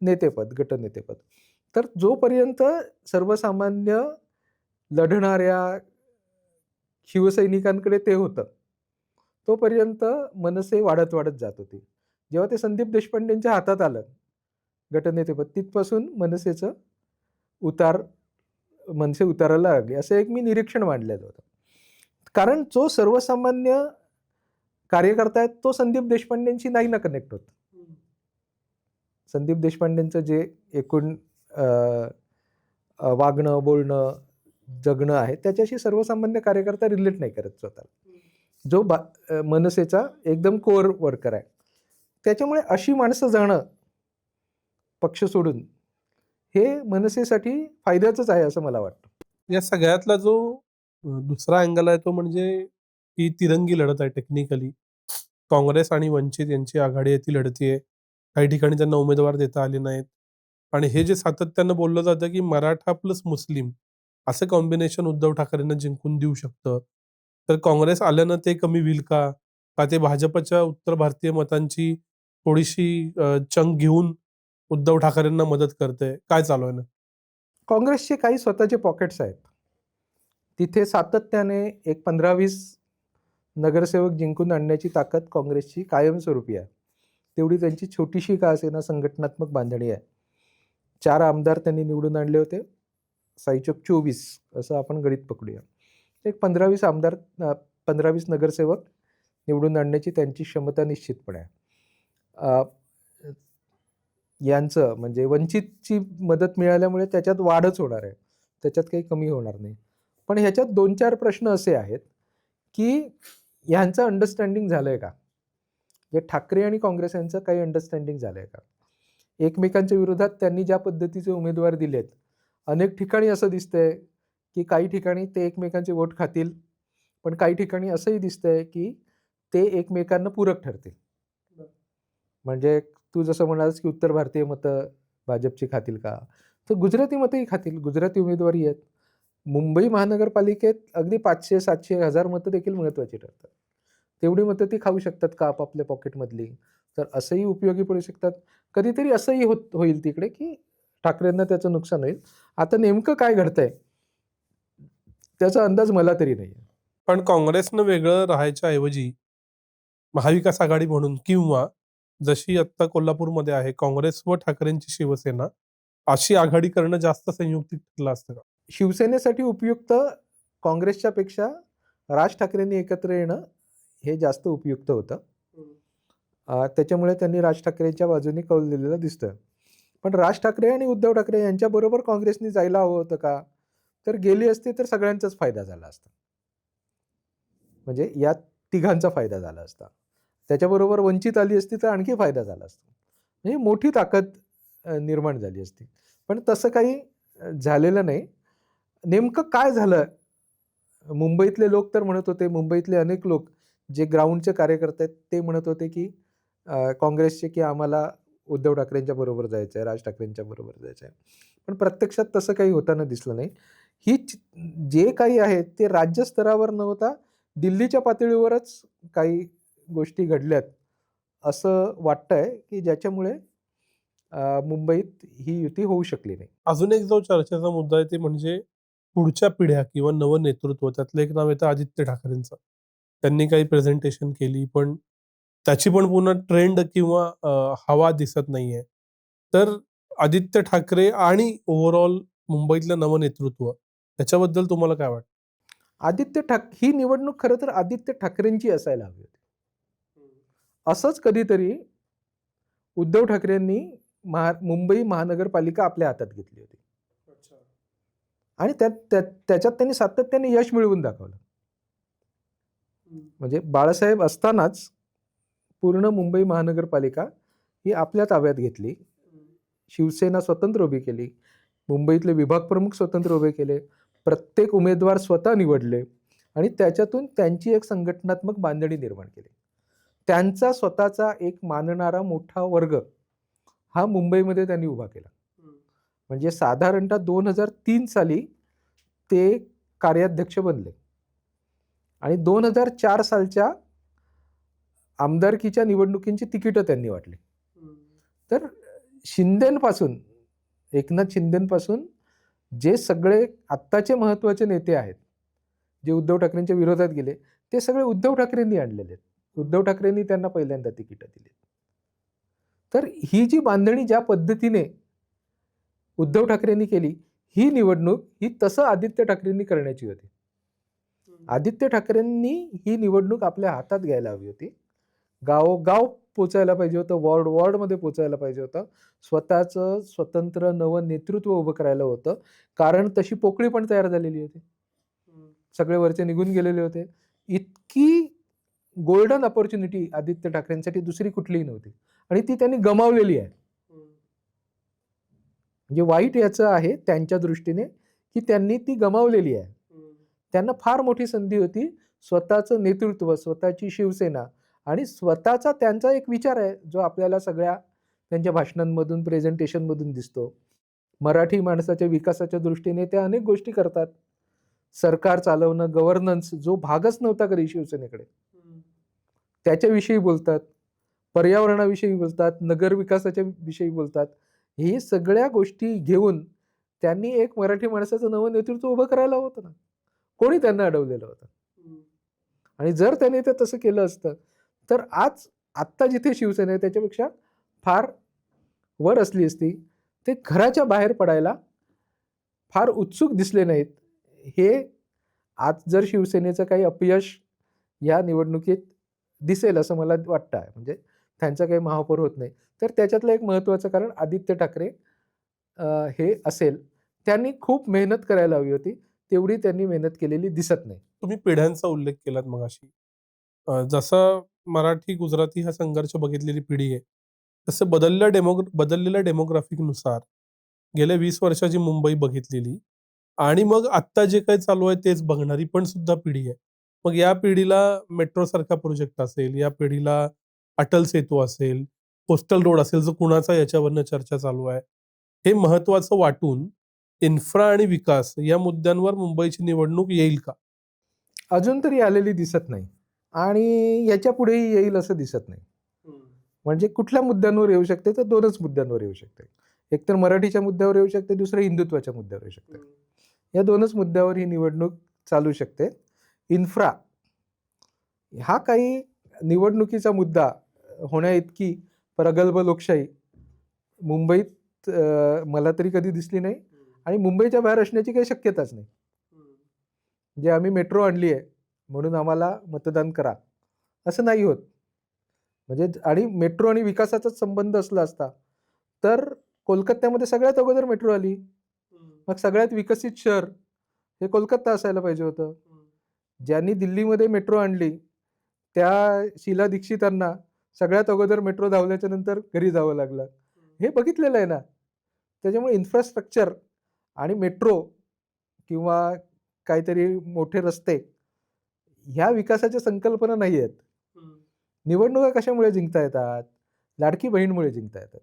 नेतेपद, गटनेतेपद. तर जोपर्यंत सर्वसामान्य लढणाऱ्या शिवसैनिकांकडे ते होतं, तोपर्यंत मनसे वाढत वाढत जात होती. जेव्हा ते संदीप देशपांडेंच्या हातात आलं गटनेतेपद, तिथपासून मनसे उतारायला लागले, असं एक मी निरीक्षण मांडलेलं होतं. कारण जो सर्वसामान्य कार्यकर्ता आहे तो संदीप देशपांडेंशी नाही ना कनेक्ट होत. संदीप देशपांडेंचं जे एकूण वागणं, बोलणं, जगणं आहे त्याच्याशी सर्वसामान्य कार्यकर्ता रिलेट नाही करत स्वतःला, जो मनसेचा एकदम कोर वर्कर आहे. त्याच्यामुळे अशी माणसं जाणं पक्ष सोडून हे मनसेसाठी फायद्याचंच आहे असं मला वाटतं. या सगळ्यातला जो दुसरा अँगल आहे तो म्हणजे ही तिरंगी लढत आहे. टेक्निकली काँग्रेस आणि वंचित यांची आघाडी आहे, ती लढतीये. काही ठिकाणी त्यांना उमेदवार देता आले नाहीत आणि हे जे सातत्यानं बोललं जातं की मराठा प्लस मुस्लिम असं कॉम्बिनेशन उद्धव ठाकरेंना जिंकून देऊ शकतं, तर काँग्रेस आल्यानं ते कमी होईल का? का ते भाजपच्या उत्तर भारतीय मतांची थोडीशी चंक घेऊन उद्धव ठाकरेंना मदत करते? काय चालू आहे ना? काँग्रेसचे काही स्वतःचे पॉकेट्स आहेत, तिथे सातत्याने एक 15-20 नगरसेवक जिंकून आणण्याची ताकद काँग्रेसची कायमस्वरूपी आहे. तेवढी त्यांची छोटीशी का असेना संघटनात्मक बांधणी आहे. 4 आमदार त्यांनी निवडून आणले होते, 6 × 24 असं आपण गणित पकडूया. एक 15-20 आमदार, 15-20 नगरसेवक निवडून आणण्याची त्यांची क्षमता निश्चितपणे आहे. यांचं म्हणजे वंचितची मदत मिळाल्यामुळे त्याच्यात वाढच होणार आहे, त्याच्यात काही कमी होणार नाही. पण ह्याच्यात 2-4 प्रश्न असे आहेत की ह्यांचं अंडरस्टँडिंग झालं आहे का? जे ठाकरे आणि काँग्रेस यांचं काही अंडरस्टँडिंग झालं आहे का? एकमेकांच्या विरोधात त्यांनी ज्या पद्धतीचे उमेदवार दिलेत, अनेक ठिकाणी असं दिसतंय की काही ठिकाणी ते एकमेकांचे वोट खातील, पण काही ठिकाणी असंही दिसतंय की ते एकमेकांना पूरक ठरतील. म्हणजे तू जसं म्हणालास की उत्तर भारतीय मतं भाजपची खातील का, तर गुजराती मतंही खातील. गुजराती उमेदवारी आहेत. मुंबई महानगरपालिकेत अगदी 500, 700, 1000 मतं देखील महत्त्वाची ठरतात. तेवढी मतं ती खाऊ शकतात का आपापल्या पॉकेटमधली, तर असंही उपयोगी पडू शकतात. कधीतरी असंही होईल तिकडे की ठाकरेंना त्याचं नुकसान होईल. आता नेमकं काय घडतंय त्याचा अंदाज मला तरी नाही आहे. पण काँग्रेसनं वेगळं राहायच्या ऐवजी महाविकास आघाडी म्हणून किंवा जशी आत्ता कोल्हापूरमध्ये आहे काँग्रेस व ठाकरेंची शिवसेना, अशी आघाडी करणं जास्त संयुक्तिक ठरलं असतं का? शिवसेनेसाठी उपयुक्त काँग्रेसच्या पेक्षा राज ठाकरेंनी एकत्र येणं हे जास्त उपयुक्त होतं. त्याच्यामुळे त्यांनी राज ठाकरेंच्या बाजूने कौल दिलेलं दिसतं. पण राज ठाकरे आणि उद्धव ठाकरे यांच्याबरोबर काँग्रेसने जायला हवं होतं का? तर गेली असते तर सगळ्यांचाच फायदा झाला असता. म्हणजे या तिघांचा फायदा झाला असता. त्याच्याबरोबर वंचित आली असती तर आणखी फायदा झाला असता. म्हणजे मोठी ताकद निर्माण झाली असती. पण तसं काही झालेलं नाही. नेमकं काय झालं? मुंबईतले लोक तर म्हणत होते, मुंबईतले अनेक लोक जे ग्राउंडचे कार्यकर्ते आहेत ते म्हणत होते की काँग्रेसचे की आम्हाला उद्धव ठाकरेंच्या बरोबर जायचं आहे, राज ठाकरेंच्या बरोबर जायचं आहे. पण प्रत्यक्षात तसं काही होताना दिसलं नाही. जे काही आहे ते राज्य स्तरावर न होता दिल्लीच्या पातळीवरच काही गोष्टी घडल्यात असं वाटतंय की ज्याच्यामुळे मुंबईत ही युती होऊ शकली नाही. अजून एक जो चर्चेचा मुद्दा आहे ते म्हणजे पुढच्या पिढ्या किंवा नवं नेतृत्व. त्यातलं एक नाव येतं आदित्य ठाकरेंचं. त्यांनी काही प्रेझेंटेशन केली, पण त्याची पण पुन्हा ट्रेंड किंवा हवा दिसत नाहीये. तर आदित्य ठाकरे आणि ओव्हरऑल मुंबईतलं नवं नेतृत्व त्याच्याबद्दल तुम्हाला काय वाटतं? ही निवडणूक खरं तर आदित्य ठाकरेंची असायला हवी होती. असंच कधीतरी उद्धव ठाकरेंनी मुंबई महानगरपालिका आपल्या हातात घेतली होती आणि त्याच्यात त्यांनी सातत्याने यश मिळवून दाखवलं. म्हणजे बाळासाहेब असतानाच पूर्ण मुंबई महानगरपालिका ही आपल्या ताब्यात घेतली. शिवसेना स्वतंत्र उभी केली. मुंबईतले विभाग प्रमुख स्वतंत्र उभे केले. प्रत्येक उमेदवार स्वतः निवडले आणि त्याच्यातून त्यांची एक संघटनात्मक बांधणी निर्माण केली. त्यांचा स्वतःचा एक मानणारा मोठा वर्ग हा मुंबईमध्ये त्यांनी उभा केला. म्हणजे साधारणतः 2003 साली ते कार्याध्यक्ष बनले आणि 2004 सालच्या आमदारकीच्या निवडणुकींची तिकीटं त्यांनी वाटली. तर शिंदेपासून, एकनाथ शिंदेपासून जे सगळे आत्ताचे महत्त्वाचे नेते आहेत, जे उद्धव ठाकरेंच्या विरोधात गेले, ते सगळे उद्धव ठाकरेंनी आणलेले आहेत. उद्धव ठाकरेंनी त्यांना पहिल्यांदा तिकीटं दिली. तर ही जी बांधणी ज्या पद्धतीने उद्धव ठाकरेंनी केली, ही निवडणूक ही तसं आदित्य ठाकरेंनी करण्याची होती. आदित्य ठाकरेंनी ही निवडणूक आपल्या हातात घ्यायला हवी होती. गावोगाव पोचायला पाहिजे होतं, वॉर्डमध्ये पोचायला पाहिजे होतं. स्वतःचं स्वतंत्र नवं नेतृत्व उभं करायला होतं. कारण तशी पोकळी पण तयार झालेली होती. सगळे वरचे निघून गेलेले होते. इतकी गोल्डन अपॉर्च्युनिटी आदित्य ठाकरेंसाठी दुसरी कुठलीही नव्हती आणि ती त्यांनी गमावलेली आहे. म्हणजे वाईट याचं आहे त्यांच्या दृष्टीने की त्यांनी ती गमावलेली आहे. त्यांना फार मोठी संधी होती. स्वतःचं नेतृत्व, स्वतःची शिवसेना आणि स्वतःचा त्यांचा एक विचार आहे, जो आपल्याला सगळ्या त्यांच्या भाषणांमधून, प्रेझेंटेशनमधून दिसतो. मराठी माणसाच्या विकासाच्या दृष्टीने ते अनेक गोष्टी करतात. सरकार चालवणं, गव्हर्नन्स जो भागच नव्हता कधी शिवसेनेकडे, त्याच्याविषयी बोलतात. पर्यावरणाविषयी बोलतात, नगर विकासाच्या विषयी बोलतात. ही सगळ्या गोष्टी घेऊन त्यांनी एक मराठी माणसाचं नवं नेतृत्व उभं करायला होतं ना. कोणी त्यांना अडवलेलं होतं. आणि जर त्याने ते तसं केलं असतं तर आज आत्ता जिथे शिवसेना आहे त्याच्यापेक्षा फार वर असली असती. ते घराच्या बाहेर पडायला फार उत्सुक दिसले नाहीत. हे आज जर शिवसेनेचं काही अपयश या निवडणुकीत दिसेल असं मला वाटतं आहे. म्हणजे त्यांचा काही महापौर होत नाही, तर त्याच्यातलं एक महत्त्वाचं कारण आदित्य ठाकरे हे असेल. त्यांनी खूप मेहनत करायला हवी होती, तेवढी त्यांनी मेहनत केलेली दिसत नाही. तुम्ही पिढ्यांचा उल्लेख केलात मगाशी. जसं मराठी गुजराती हा संघर्ष बघितलेली पिढी आहे, तसं बदललेल्या डेमोग्राफिकनुसार गेल्या 20 वर्षाची मुंबई बघितलेली आणि मग आत्ता जे काही चालू आहे तेच बघणारी पण सुद्धा पिढी आहे. मग या पिढीला मेट्रो सारखा प्रोजेक्ट असेल, या पिढीला अटल सेतू असेल, कोस्टल रोड असेल, जो कुणाचा याच्यावरनं चर्चा चालू आहे, हे महत्त्वाचं वाटून इन्फ्रा आणि विकास या मुद्द्यांवर मुंबईची निवडणूक येईल का? अजून तरी आलेली दिसत नाही आणि याच्या पुढेही येईल असं दिसत नाही. म्हणजे कुठल्या मुद्द्यांवर येऊ शकते तर 2च मुद्द्यांवर येऊ शकते. एक तर मराठीच्या मुद्द्यावर येऊ शकते, दुसरं हिंदुत्वाच्या मुद्द्यावर येऊ शकते. या 2च मुद्द्यावर ही निवडणूक चालू शकते. इन्फ्रा हा काही निवडणुकीचा मुद्दा होण्याइतकी प्रगल्भ लोकशाही मुंबईत मला तरी कधी दिसली नाही आणि मुंबईच्या बाहेर असण्याची काही शक्यताच नाही. म्हणजे आम्ही मेट्रो आणली आहे म्हणून आम्हाला मतदान करा असं नाही होत. म्हणजे आणि मेट्रो आणि विकासाचाच संबंध असला असता तर कोलकात्यामध्ये सगळ्यात अगोदर मेट्रो आली. मग सगळ्यात विकसित शहर हे कोलकाता असायला पाहिजे होतं. ज्यांनी दिल्लीमध्ये मेट्रो आणली त्या शीला दीक्षितांना सगळ्यात अगोदर मेट्रो धावल्याच्या नंतर घरी जावं लागलं. हे बघितलेलं आहे ना. त्याच्यामुळे इन्फ्रास्ट्रक्चर आणि मेट्रो किंवा काहीतरी मोठे रस्ते ह्या विकासाच्या संकल्पना नाही आहेत. निवडणुका कशामुळे जिंकता येतात? लाडकी बहीणमुळे जिंकता येतात.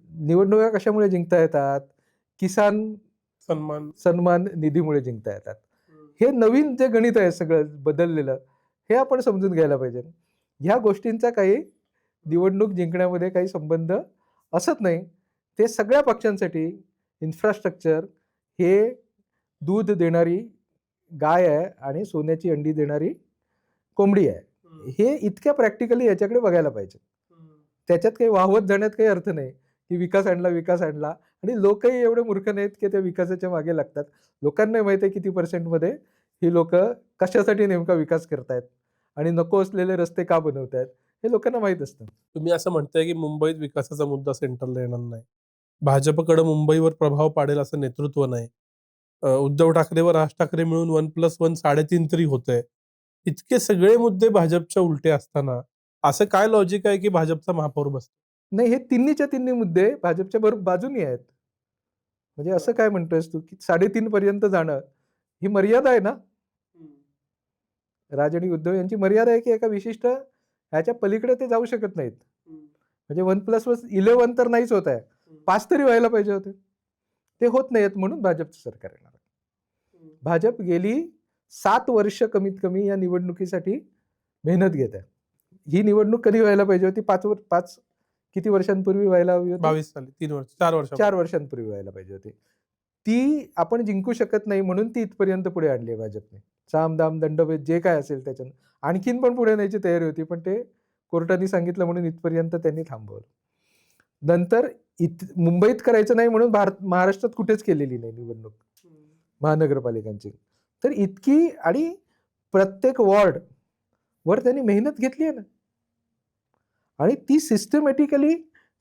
निवडणुका कशामुळे जिंकता येतात? किसान सन्मान निधीमुळे जिंकता येतात. हे नवीन जे गणित आहे सगळं बदललेलं, हे आपण समजून घ्यायला पाहिजे. ह्या गोष्टींचा काही निवडणूक जिंकण्यामध्ये काही संबंध असत नाही. ते सगळ्या पक्षांसाठी इन्फ्रास्ट्रक्चर हे दूध देणारी गाय आहे आणि सोन्याची अंडी देणारी कोंबडी आहे. हे इतक्या प्रॅक्टिकली याच्याकडे बघायला पाहिजे. त्याच्यात काही वाहवत जाण्यात काही अर्थ नाही की विकास आणला आणि लोकही एवढे मूर्ख नाहीत की त्या विकासाच्या मागे लागतात. लोकांना माहिती आहे किती पर्सेंटमध्ये ही लोक कशासाठी नेमका विकास करतायत आणि नको असलेले रस्ते का बनवतायत हे लोकांना माहीत असतं. तुम्ही असं म्हणताय की मुंबईत विकासाचा मुद्दा सेंटरला येणार नाही. भाजपकडे मुंबईवर प्रभाव पाडेल असं नेतृत्व नाही. उद्धव ठाकरे व राज ठाकरे मिळून 1+1 3.5 तरी होतंय. इतके सगळे मुद्दे भाजपच्या उलटे असताना असं काय लॉजिक आहे की भाजपचा महापौर बसतो? नाही, हे तिन्हीच्या तिन्ही मुद्दे भाजपच्या बाजूनी आहेत. म्हणजे असं काय म्हणतोयस तू, की 3.5 पर्यंत जाणं ही मर्यादा आहे ना? राज आणि उद्धव यांची मर्यादा आहे, की एका विशिष्ट ह्याच्या पलीकडे ते जाऊ शकत नाहीत. म्हणजे 1+11 तर नाहीच होत आहे. 5 तरी व्हायला पाहिजे होते. ते होत नाहीयेत म्हणून भाजपचं सरकार येणार आहे. भाजप गेली 7 वर्ष कमीत कमी या निवडणुकीसाठी मेहनत घेत आहे. ही निवडणूक कधी व्हायला पाहिजे होती? 5 किती वर्षांपूर्वी व्हायला हवी होती? 22 साली 3 वर्ष 4 वर्ष 4 वर्षांपूर्वी व्हायला पाहिजे होती. ती आपण जिंकू शकत नाही म्हणून ती इथपर्यंत पुढे आणली आहे भाजपने. साम, दाम, दंडभेद जे काय असेल त्याच्यानं. आणखीन पण पुढे न्यायची तयारी होती, पण ते कोर्टाने सांगितलं म्हणून इथपर्यंत त्यांनी थांबवलं. नंतर मुंबईत करायचं नाही म्हणून महाराष्ट्रात कुठेच केलेली नाही निवडणूक महानगरपालिकांची. तर इतकी आणि प्रत्येक वॉर्ड वर त्यांनी मेहनत घेतली आहे ना. आणि ती सिस्टमॅटिकली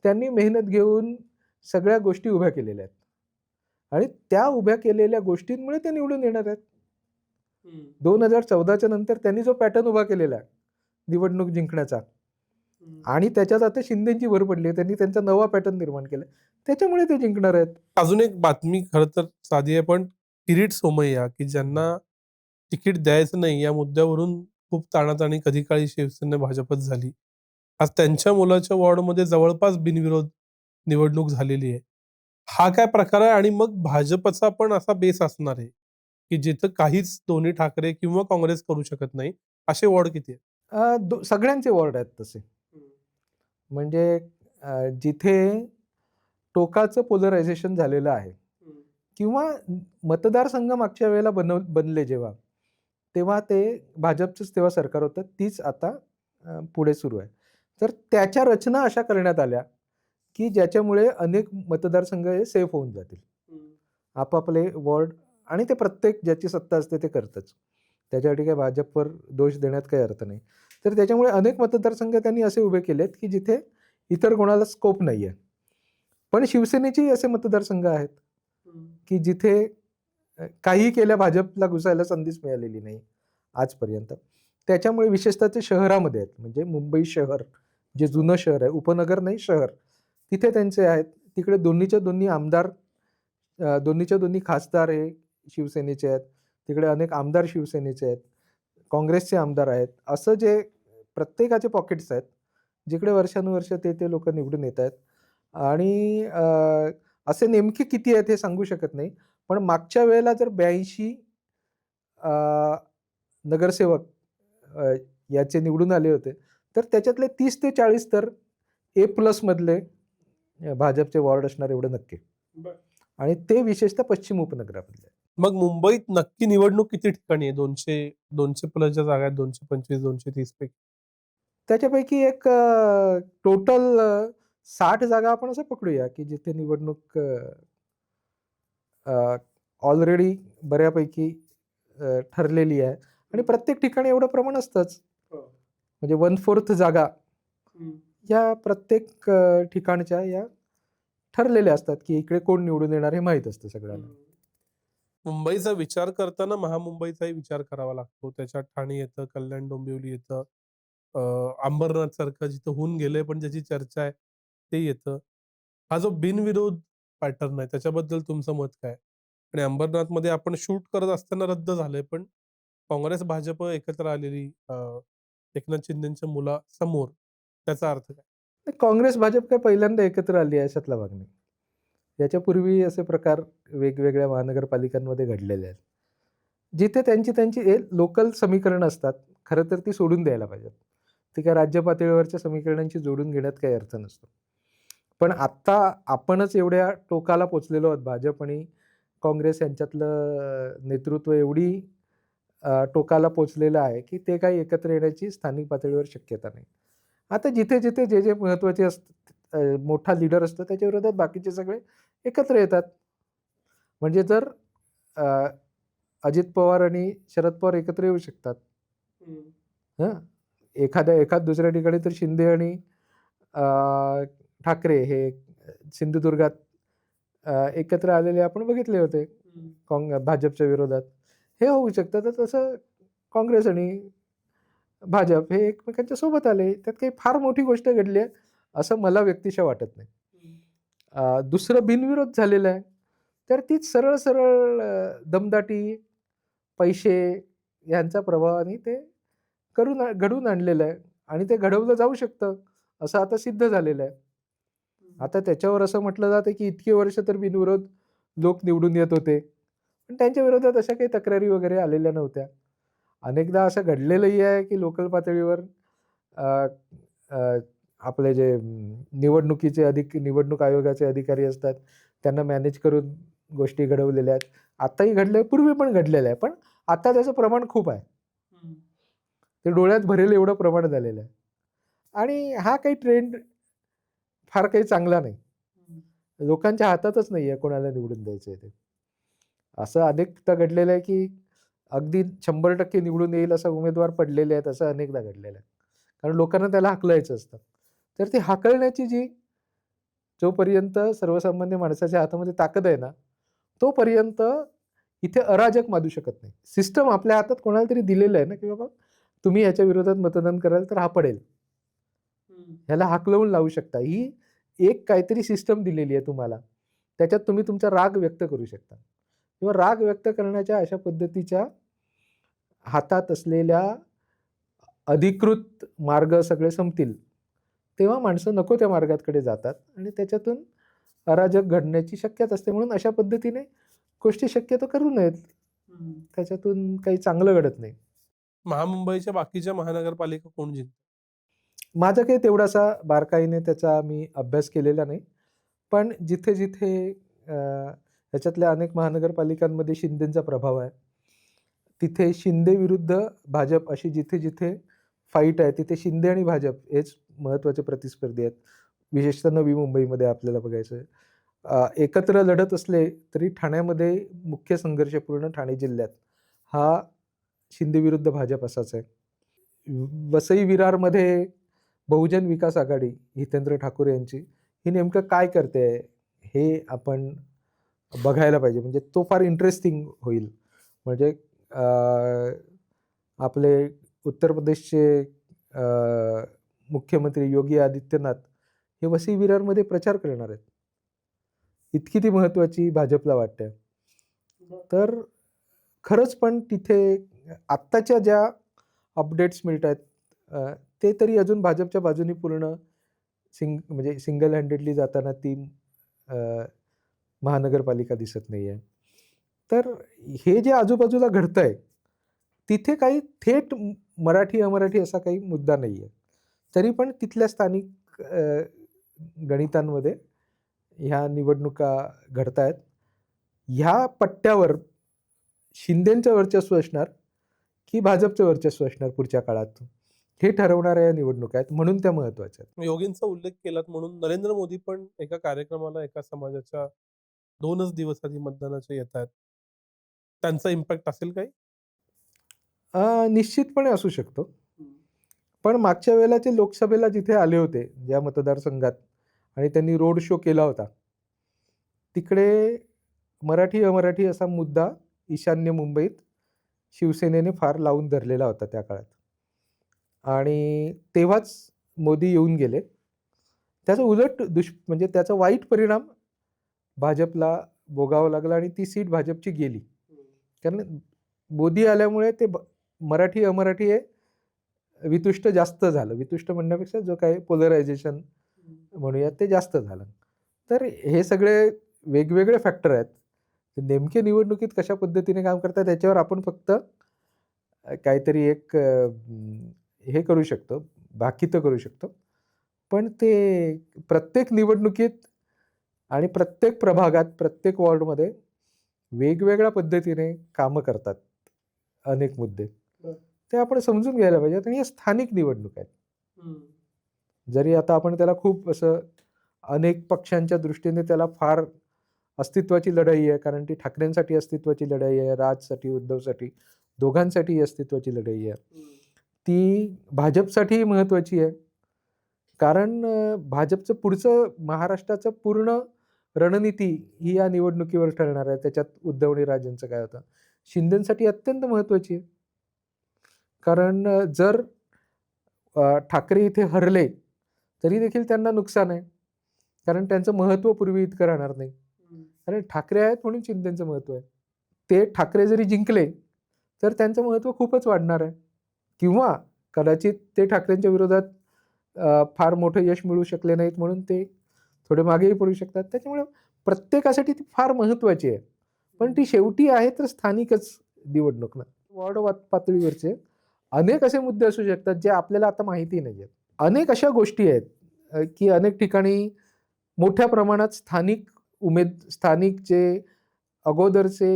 त्यांनी मेहनत घेऊन सगळ्या गोष्टी उभ्या केलेल्या आहेत. आणि त्या उभ्या केलेल्या गोष्टींमुळे ते निवडून येणार आहेत. 2014च्या नंतर त्यांनी जो पॅटर्न उभा केलेला आहे निवडणूक जिंकण्याचा, आणि त्याच्यात आता शिंदेची भर पडली आहे. त्यांनी त्यांचा नवा पॅटर्न निर्माण केला. त्याच्यामुळे ते जिंकणार आहेत. अजून एक बातमी खरं तर साधी आहे, पण किरीट सोमय्या की ज्यांना तिकीट द्यायचं नाही या मुद्द्यावरून खूप ताणाताणी कधी काळी शिवसेना भाजपत झाली. आज त्यांच्या मुलाच्या वॉर्डमध्ये जवळपास बिनविरोध निवडणूक झालेली आहे. हा काय प्रकार आहे आणि मग भाजपचा पण असा बेस असणार आहे, की जिथं काहीच दोन्ही ठाकरे किंवा काँग्रेस करू शकत नाही, असे वॉर्ड किती आहेत? सगळ्यांचे वॉर्ड आहेत तसे. म्हणजे जिथे टोकाचं पोलरायझेशन झालेलं आहे किंवा मतदारसंघ मागच्या वेळेला बनले जेव्हा, तेव्हा ते भाजपचंच तेव्हा सरकार होतं. तीच आता पुढे सुरू आहे. तर त्याच्या रचना अशा करण्यात आल्या, की ज्याच्यामुळे अनेक मतदारसंघ हे सेफ होऊन जातील. आपापले वॉर्ड, आणि ते प्रत्येक ज्याची सत्ता असते ते करतच. त्याच्यासाठी काही भाजपवर दोष देण्यात काही अर्थ नाही. तर त्याच्यामुळे अनेक मतदारसंघ त्यांनी असे उभे केलेत, की जिथे इतर कोणाला स्कोप नाहीये. पण शिवसेनेचेही असे मतदारसंघ आहेत, की जिथे काही केल्या भाजपला घुसायला संधीच मिळालेली नाही आजपर्यंत. त्याच्यामुळे विशेषतः ते शहरामध्ये आहेत. म्हणजे मुंबई शहर जे जुनं शहर आहे, उपनगर नाही शहर, तिथे त्यांचे आहेत. तिकडे दोन्हीच्या दोन्ही आमदार, दोन्हीच्या दोन्ही खासदार हे शिवसेनेचे आहेत. तिकडे अनेक आमदार शिवसेनेचे आहेत, काँग्रेसचे आमदार आहेत. असं जे प्रत्येकाचे पॉकेट्स आहेत, जिकडे वर्षानुवर्ष ते लोक निवडून येत आहेत. आणि असे नेमके किती आहेत हे सांगू शकत नाही. पण मागच्या वेळेला जर 82 नगरसेवक याचे निवडून आले होते, तर त्याच्यातले 30 ते 40 तर A+ मधले भाजपचे वॉर्ड असणार एवढं नक्की. आणि ते विशेषतः पश्चिम उपनगरामधले. मग मुंबईत नक्की निवडणूक किती ठिकाणी आहे? 200 प्लस ज्या जागा आहेत, 225, 230 पैकी? त्याच्यापैकी एक टोटल 60 जागा आपण असं पकडूया, की जिथे निवडणूक ऑलरेडी बऱ्यापैकी ठरलेली आहे. आणि प्रत्येक ठिकाणी एवढं प्रमाण असतंच. म्हणजे 1/4 जागा या प्रत्येक ठिकाणच्या या ठरलेल्या असतात, की इकडे कोण निवडून येणार हे माहीत असतं सगळ्यांना. मुंबईचा विचार करताना महामुंबईचाही विचार करावा लागतो. त्याच्यात ठाणे येतं, कल्याण डोंबिवली येतं, अंबरनाथ सारखं जिथं होऊन गेलंय पण ज्याची चर्चा आहे ते येतं. हा जो बिनविरोध पॅटर्न आहे त्याच्याबद्दल तुमचं मत काय? आणि अंबरनाथमध्ये आपण शूट करत असताना रद्द झालंय, पण काँग्रेस भाजप एकत्र आलेली एकनाथ शिंदेच्या मुलासमोर त्याचा अर्थ काय? काँग्रेस भाजप काय पहिल्यांदा एकत्र आली आहे अशातला भाग नाही. याच्यापूर्वी असे प्रकार वेगवेगळ्या महानगरपालिकांमध्ये घडलेले आहेत. जिथे त्यांची लोकल समीकरणं असतात, खरं तर ती सोडून द्यायला पाहिजेत. ती काय राज्य पातळीवरच्या समीकरणांशी जोडून घेण्यात काही अर्थ नसतो. पण आत्ता आपणच एवढ्या टोकाला पोचलेलो आहोत, भाजप आणि काँग्रेस यांच्यातलं नेतृत्व एवढी टोकाला पोचलेलं आहे, की ते काही एकत्र येण्याची स्थानिक पातळीवर शक्यता नाही. आता जिथे-जिथे जे महत्त्वाचे मोठा लीडर असतो त्याच्या विरोधात बाकीचे सगळे एकत्र येतात. म्हणजे जर अजित पवार आणि शरद पवार एकत्र येऊ शकतात. हं. एखाद दुसऱ्या ठिकाणी तर शिंदे आणि ठाकरे हे सिंधुदुर्गात एकत्र आलेले आपण बघितले होते भाजपच्या विरोधात. हे होऊ शकतं. तर तसं काँग्रेस आणि भाजप हे एकमेकांच्या सोबत आले. त्यात काही फार मोठी गोष्ट घडली आहे असं मला व्यक्तिशः वाटत नाही. दुसरं बिनविरोध झालेलं आहे. तर तीच सरळ सरळ दमदाटी, पैसे यांच्या प्रभावाने ते घडवून आणलेलं आहे आणि ते घडवलं जाऊ शकतं, असं आता सिद्ध झालेलं आहे. आता त्याच्यावर असं म्हटलं जातं, की इतकी वर्ष तर बिनविरोध लोक निवडून येत होते. पण त्यांच्या विरोधात अशा काही तक्रारी वगैरे आलेल्या नव्हत्या. अनेकदा असं घडलेलंही आहे, की लोकल पातळीवर अ, अ, आपले जे निवडणूक आयोगाचे अधिकारी असतात, त्यांना मॅनेज करून गोष्टी घडवलेल्या आहेत. आताही घडलंय, पूर्वी पण घडलेलं आहे. पण आता त्याचं प्रमाण खूप आहे. ते डोळ्यात भरेल एवढं प्रमाण झालेलं आहे. आणि हा काही ट्रेंड फार काही चांगला नाही. लोकांच्या हातातच नाहीये कोणाला निवडून द्यायचंय ते. असं अनेकदा घडलेलं आहे, की अगदी 100% निवडून येईल असा उमेदवार पडलेले आहेत, असं अनेकदा घडलेलं आहे. कारण लोकांना त्याला हाकलायचं असतं. तर ती हाकलण्याची जोपर्यंत सर्वसामान्य माणसाच्या हातामध्ये ताकद आहे ना, तोपर्यंत इथे अराजक माजू शकत नाही. सिस्टम आपल्या हातात कोणाला तरी दिलेलं आहे ना, की बाबा तुम्ही याच्या विरोधात मतदान कराल तर हा पडेल. ह्याला हाकलवून लावू शकता. ही एक काहीतरी सिस्टम दिलेली आहे तुम्हाला. त्याच्यात तुम्ही तुमचा राग व्यक्त करू शकता किंवा राग व्यक्त करण्याच्या अशा पद्धतीच्या हातात असलेल्या अधिकृत मार्ग सगळे संपतील, तेव्हा माणसं नको त्या मार्गाकडे जातात आणि त्याच्यातून अराजक घडण्याची शक्यता असते. म्हणून अशा पद्धतीने गोष्टी शक्यतो करू नयेत. त्याच्यातून काही चांगलं घडत नाही. महामुंबईच्या बाकीच्या महानगरपालिका कोण जिंकतात? माझा काही तेवढासा बारकाईने त्याचा मी अभ्यास केलेला नाही. पण जिथे-जिथे ह्याच्यातल्या अनेक महानगरपालिकांमध्ये शिंदेचा प्रभाव आहे. तिथे शिंदे विरुद्ध भाजप अशी जिथे-जिथे फाईट आहे, तिथे शिंदे आणि भाजप हेच महत्त्वाचे प्रतिस्पर्धी आहेत. विशेषतः नवी मुंबईमध्ये आपल्याला बघायचं आहे. एकत्र लढत असले तरी ठाण्यामध्ये मुख्य संघर्षपूर्ण ठाणे जिल्ह्यात हा शिंदे विरुद्ध भाजप असाच आहे. वसई विरारमध्ये बहुजन विकास आघाडी हितेंद्र ठाकूर यांची ही नेमकं काय करते हे आपण बघायला पाहिजे. म्हणजे तो फार इंटरेस्टिंग होईल. म्हणजे आपले उत्तर प्रदेशचे मुख्यमंत्री योगी आदित्यनाथ हे वसई विरारमध्ये प्रचार करणार आहेत. इतकी ती महत्त्वाची भाजपला वाटते. तर खरंच पण तिथे आत्ताच्या ज्या अपडेट्स मिळतायत ते तरी अजून भाजपच्या बाजूनी पूर्ण म्हणजे सिंगल हँडेडली जाताना ती अ, महानगरपालिका दिसत नाहीये. तर हे जे आजूबाजूला घडतंय, तिथे काही थेट मराठी-अमराठी असा काही मुद्दा नाहीये. तरी पण तिथल्या स्थानिक गणितांमध्ये ह्या निवडणुका घडतायत. ह्या पट्ट्यावर शिंदेचं वर्चस्व असणार, की भाजपचं वर्चस्व असणार पुढच्या काळात? हे ठरवणाऱ्या या निवडणुका आहेत. म्हणून त्या महत्त्वाच्या आहेत. योगींचा उल्लेख केलात म्हणून नरेंद्र मोदी पण एका कार्यक्रमाला एका समाजाच्या 2च दिवस आधी मतदानाच्या येतायत. त्यांचा इम्पॅक्ट असेल काही? निश्चितपणे असू शकतो. पण मागच्या वेळेला ते लोकसभेला जिथे आले होते, ज्या मतदारसंघात आणि त्यांनी रोड शो केला होता, तिकडे मराठी-अमराठी असा मुद्दा ईशान्य मुंबईत शिवसेनेने फार लावून धरलेला होता त्या काळात. आणि तेव्हाच मोदी येऊन गेले. त्याचा उलट म्हणजे त्याचा वाईट परिणाम भाजपला भोगावा लागला आणि ती सीट भाजपची गेली. कारण मोदी आल्यामुळे ते मराठी-अमराठी हे वितुष्ट जास्त झालं. वितुष्ट म्हणण्यापेक्षा जो काही पोलरायझेशन म्हणूयात ते जास्त झालं. तर हे सगळे वेगवेगळे फॅक्टर आहेत. नेमके निवडणुकीत कशा पद्धतीने काम करतात याच्यावर आपण फक्त काहीतरी एक हे करू शकतो, भाकितं करू शकतो. पण ते प्रत्येक निवडणुकीत आणि प्रत्येक प्रभागात, प्रत्येक वॉर्डमध्ये वेगवेगळ्या पद्धतीने कामं करतात अनेक मुद्दे. ते आपण समजून घ्यायला पाहिजेत आणि हे स्थानिक निवडणूक आहेत. जरी आता आपण त्याला खूप असं अनेक पक्षांच्या दृष्टीने त्याला फार अस्तित्वाची लढाई आहे. कारण ती ठाकरेंसाठी अस्तित्वाची लढाई आहे, राजसाठी, उद्धवसाठी दोघांसाठी अस्तित्वाची लढाई आहे. ती भाजपसाठीही महत्त्वाची आहे. कारण भाजपचं पुढचं महाराष्ट्राचं पूर्ण रणनीती ही या निवडणुकीवर ठरणार आहे. त्याच्यात उद्धव आणि राजेंचं काय होतं. शिंदेसाठी अत्यंत महत्त्वाची आहे. कारण जर ठाकरे इथे हरले, तरी देखील त्यांना नुकसान आहे. कारण त्यांचं महत्त्व पूर्वी इतकं राहणार नाही. कारण ठाकरे आहेत म्हणून शिंदेचं महत्त्व आहे. ते ठाकरे जरी जिंकले, तर त्यांचं महत्त्व खूपच वाढणार आहे. किंवा कदाचित ते ठाकरेंच्या विरोधात फार मोठं यश मिळवू शकले नाहीत म्हणून ते थोडे मागेही पडू शकतात. त्याच्यामुळे प्रत्येकासाठी ती फार महत्त्वाची आहे. पण ती शेवटी आहे तर स्थानिकच निवडणूक ना. वॉर्ड पातळीवरचे अनेक असे मुद्दे असू शकतात जे आपल्याला आता माहिती नाहीयेत. अनेक अशा गोष्टी आहेत की अनेक ठिकाणी मोठ्या प्रमाणात स्थानिक जे अगोदरचे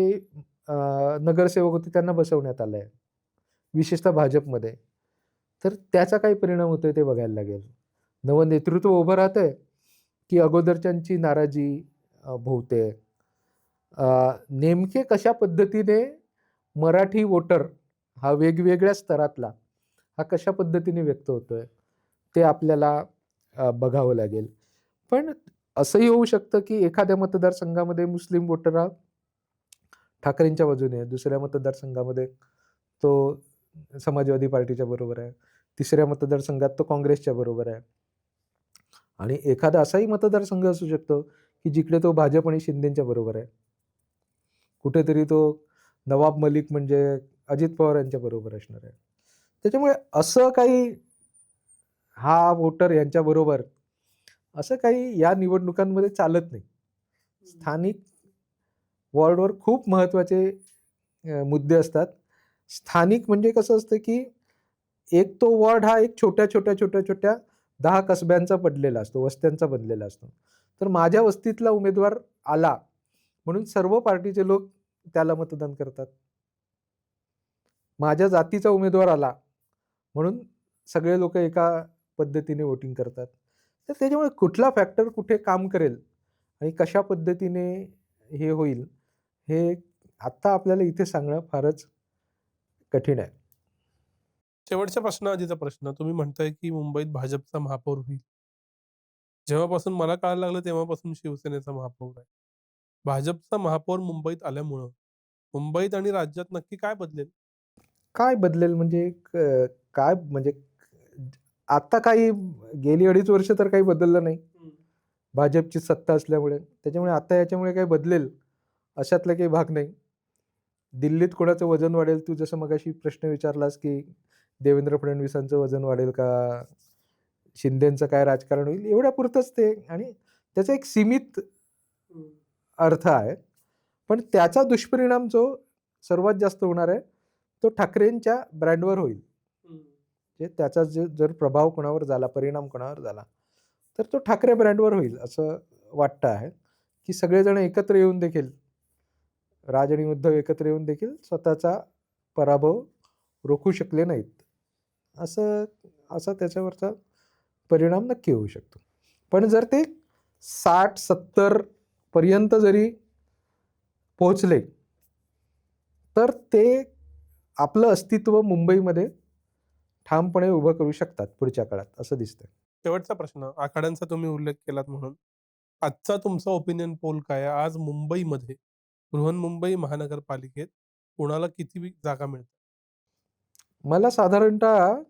नगरसेवक होते त्यांना बसवण्यात आलं आहे. विशेषतः भाजपमध्ये. तर त्याचा काय परिणाम होतोय ते बघायला लागेल. नवं नेतृत्व उभं राहतंय की अगोदरच्यांची नाराजी भोवते. नेमके कशा पद्धतीने मराठी वोटर हा वेगवेगळ्या स्तरातला हा कशा पद्धतीने व्यक्त होतोय ते आपल्याला बघावं लागेल. पण असंही होऊ शकतं की एखाद्या मतदारसंघामध्ये मुस्लिम वोटर हा ठाकरेंच्या बाजूने आहे. दुसऱ्या मतदारसंघामध्ये तो समाजवादी पार्टीच्या बरोबर आहे. तिसऱ्या मतदारसंघात तो काँग्रेसच्या बरोबर आहे. आणि एखादा असाही मतदारसंघ असू शकतो की जिकडे तो भाजप आणि शिंदेच्या बरोबर आहे. कुठेतरी तो नवाब मलिक म्हणजे अजित पवार यांच्या बरोबर असणार आहे. त्याच्यामुळे असं काही हा वोटर यांच्याबरोबर असं काही या निवडणुकांमध्ये चालत नाही. स्थानिक वॉर्डवर खूप महत्त्वाचे मुद्दे असतात. स्थानिक म्हणजे कसं असतं की एक तो वॉर्ड हा एक छोट्या 10 कसब्यांचा पडलेला असतो, वस्त्यांचा बनलेला असतो. तर माझ्या वस्तीतला उमेदवार आला म्हणून सर्व पार्टीचे लोक त्याला मतदान करतात. माझ्या जातीचा उमेदवार आला म्हणून सगळे लोक एका पद्धतीने वोटिंग करतात. तर त्याच्यामुळे कुठला फॅक्टर कुठे काम करेल आणि कशा पद्धतीने हे होईल, हे आत्ता आपल्याला इथे सांगणं फारच कठीण आहे. शेवटच्या प्रश्नाआधीचा प्रश्न. तुम्ही म्हणताय की मुंबईत भाजपचा महापौर होईल. जेव्हापासून मला कळायला लागलं तेव्हापासून शिवसेनेचा महापौर आहे. भाजपचा महापौर मुंबईत आल्यामुळं मुंबईत आणि राज्यात नक्की काय बदलेल? काय बदलेल म्हणजे काय म्हणजे आता काही गेली 2.5 वर्ष तर काही बदललं नाही. भाजपची सत्ता असल्यामुळे. त्याच्यामुळे आता याच्यामुळे काही बदलेल अशातला काही भाग नाही. दिल्लीत कोणाचं वजन वाढेल, तू जसं मगाशी प्रश्न विचारलास की देवेंद्र फडणवीसांचं वजन वाढेल का? शिंदेचं काय राजकारण होईल? एवढ्यापुरतंच ते आणि त्याचा एक सीमित अर्थ आहे. पण त्याचा दुष्परिणाम जो सर्वात जास्त होणार आहे, तो ठाकरेंच्या ब्रँडवर होईल. म्हणजे त्याचा जर प्रभाव कोणावर झाला, परिणाम कोणावर झाला, तर तो ठाकरे ब्रँडवर होईल असं वाटतं आहे, की सगळेजण एकत्र येऊन देखील राज आणि उद्धव एकत्र येऊन देखील स्वतःचा पराभव रोखू शकले नाहीत. असं असा त्याच्यावरचा परिणाम नक्की होऊ शकतो. पण जर ते 60-70 पर्यंत जरी पोहोचले, तर ते आपलं अस्तित्व मुंबईमध्ये ठामपणे उभं करू शकतात पुढच्या काळात असं दिसतंय. शेवटचा प्रश्न. आखाड्यांचा तुम्ही उल्लेख केलात म्हणून. आजचा तुमचा ओपिनियन पोल काय आहे? आज मुंबईमध्ये, बृहन्मुंबई महानगरपालिकेत कोणाला किती जागा मिळतात? मला साधारणतः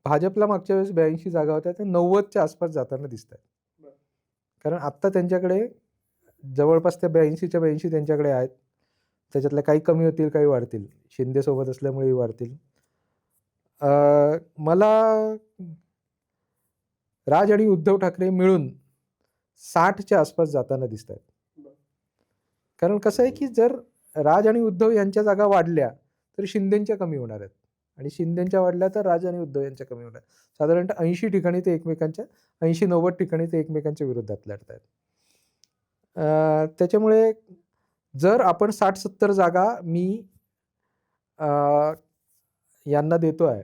भाजपला मागच्या वेळेस 82 जागा होत्या, त्या 90च्या आसपास जाताना दिसतायत. कारण आत्ता त्यांच्याकडे जवळपास त्या 82च्या 82 त्यांच्याकडे आहेत. त्याच्यातल्या काही कमी होतील, काही वाढतील. शिंदे सोबत असल्यामुळेही वाढतील. मला राज आणि उद्धव ठाकरे मिळून 60च्या आसपास जाताना दिसतायत. कारण कसं आहे, की जर राज आणि उद्धव यांच्या जागा वाढल्या, तर शिंदेच्या कमी होणार आहेत. आणि शिंदेच्या वाढल्या तर राज आणि उद्धव यांच्या कमी होणार. साधारणतः 80 ठिकाणी ते एकमेकांच्या 80-90 ठिकाणी ते एकमेकांच्या विरोधात लढत आहेत. त्याच्यामुळे जर आपण 60-70 जागा मी यांना देतोय,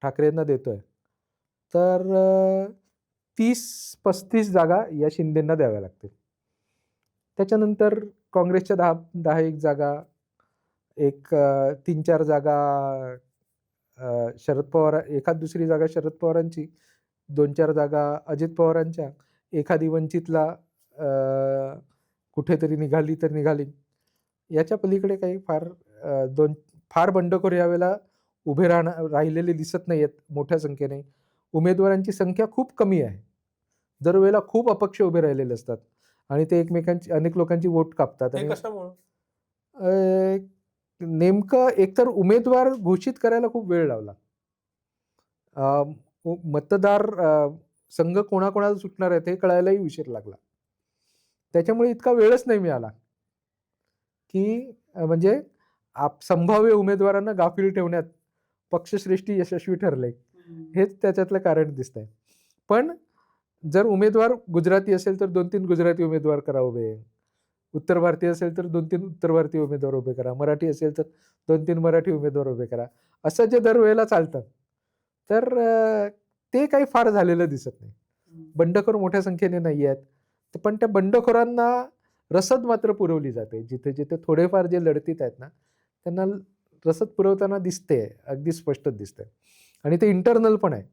ठाकरेंना देतोय, तर 30-35 जागा या शिंदेंना द्याव्या लागतील. त्याच्यानंतर काँग्रेसच्या 10-1 जागा, एक 3-4 जागा शरद पवार, एखाद दुसरी जागा शरद पवारांची, 2-4 जागा अजित पवारांच्या, एखादी वंचितला कुठेतरी निघाली तर निघाली. याच्या पलीकडे काही फार बंडखोर यावेळेला उभे राहिलेले दिसत नाहीयेत मोठ्या संख्येने. उमेदवारांची संख्या खूप कमी आहे. दरवेळेला खूप अपक्ष उभे राहिलेले असतात आणि ते एकमेकांची अनेक लोकांची वोट कापतात हे आणि कशामुळं? अ, नेमकं एकतर उमेदवार घोषित करायला खूप वेळ लावला. अ, मतदार संघ कोणाकोणाला सुटणार आहेत हे कळायलाही उशीर लागला. त्याच्यामुळे इतका वेळच नाही मिळाला, की म्हणजे संभाव्य उमेदवारांना गाफील ठेवण्यात पक्षश्रेष्ठी यशस्वी ठरले. हेच त्याच्यातलं कारण दिसतंय. पण जर उमेदवार गुजराती असेल तर 2-3 गुजराती उमेदवार करा उभे. उत्तर भारतीय असेल तर 2-3 उत्तर भारतीय उमेदवार उभे करा. मराठी असेल तर 2-3 मराठी उमेदवार उभे करा. असं जे दरवेळेला चालतं. तर ते काही फार झालेलं दिसत नाही. बंडखोर मोठ्या संख्येने नाही आहेत. पण त्या बंडखोरांना रसद मात्र पुरवली जाते. जिथे-जिथे थोडेफार जे लढतीत आहेत ना, त्यांना रसद पुरवताना दिसते. अगदी स्पष्टच दिसतंय. आणि ते इंटरनल पण आहे.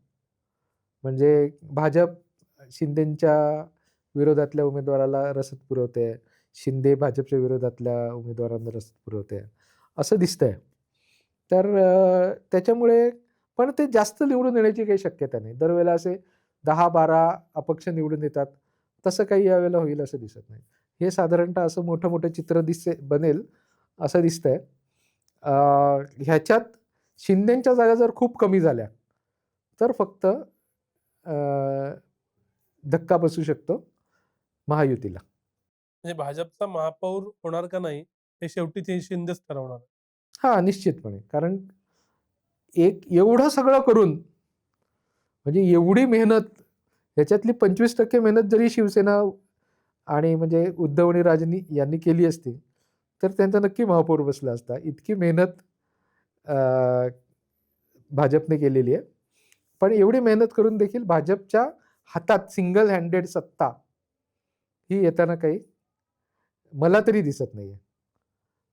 म्हणजे भाजप शिंदेच्या विरोधातल्या उमेदवाराला रसद पुरवते. शिंदे भाजपच्या विरोधातल्या उमेदवारांना रसद पुरवते. असं दिसतंय. तर त्याच्यामुळे पण ते जास्त निवडून येण्याची काही शक्यता नाही. दरवेळेला असे 10-12 अपक्ष निवडून येतात. तसं काही यावेळेला होईल असं दिसत नाही. हे साधारणतः असं मोठं-मोठं चित्र बनेल असं दिसतंय. ह्याच्यात शिंदेच्या जागा जर खूप कमी झाल्या, तर फक्त धक्का बसू शकतो महायुतीला. म्हणजे भाजपचा महापौर होणार का नाही, हे शेवटी ते शिंदेच ठरवणार. हां, निश्चितपणे. कारण एवढं सगळं करून म्हणजे एवढी मेहनत, ह्याच्यातली 25% मेहनत जरी शिवसेना आणि म्हणजे उद्धव आणि राजनी यांनी केली असती, तर त्यांचा नक्की महापौर बसला असता. इतकी मेहनत अ, भाजपने केलेली आहे. पण एवढी मेहनत करून देखील भाजपच्या हातात सिंगल हँडेड सत्ता ही येताना काही मला तरी दिसत नाहीये.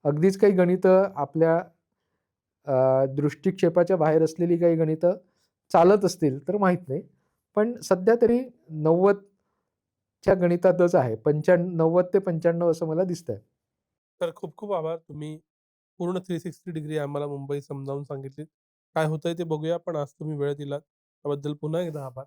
अगदीच काही गणितं आपल्या दृष्टिक्षेपाच्या बाहेर असलेली काही गणितं चालत असतील तर माहीत नाही. पण सध्या तरी 90च्या गणितातच आहे. 90 ते 95 असं मला दिसतंय. तर खूप खूप आभार. तुम्ही पूर्ण 360 डिग्री आम्हाला मुंबई समजावून सांगितलीत. काय होतंय ते बघूया, पण आज तुम्ही वेळ दिलात त्याबद्दल पुन्हा एकदा आभार.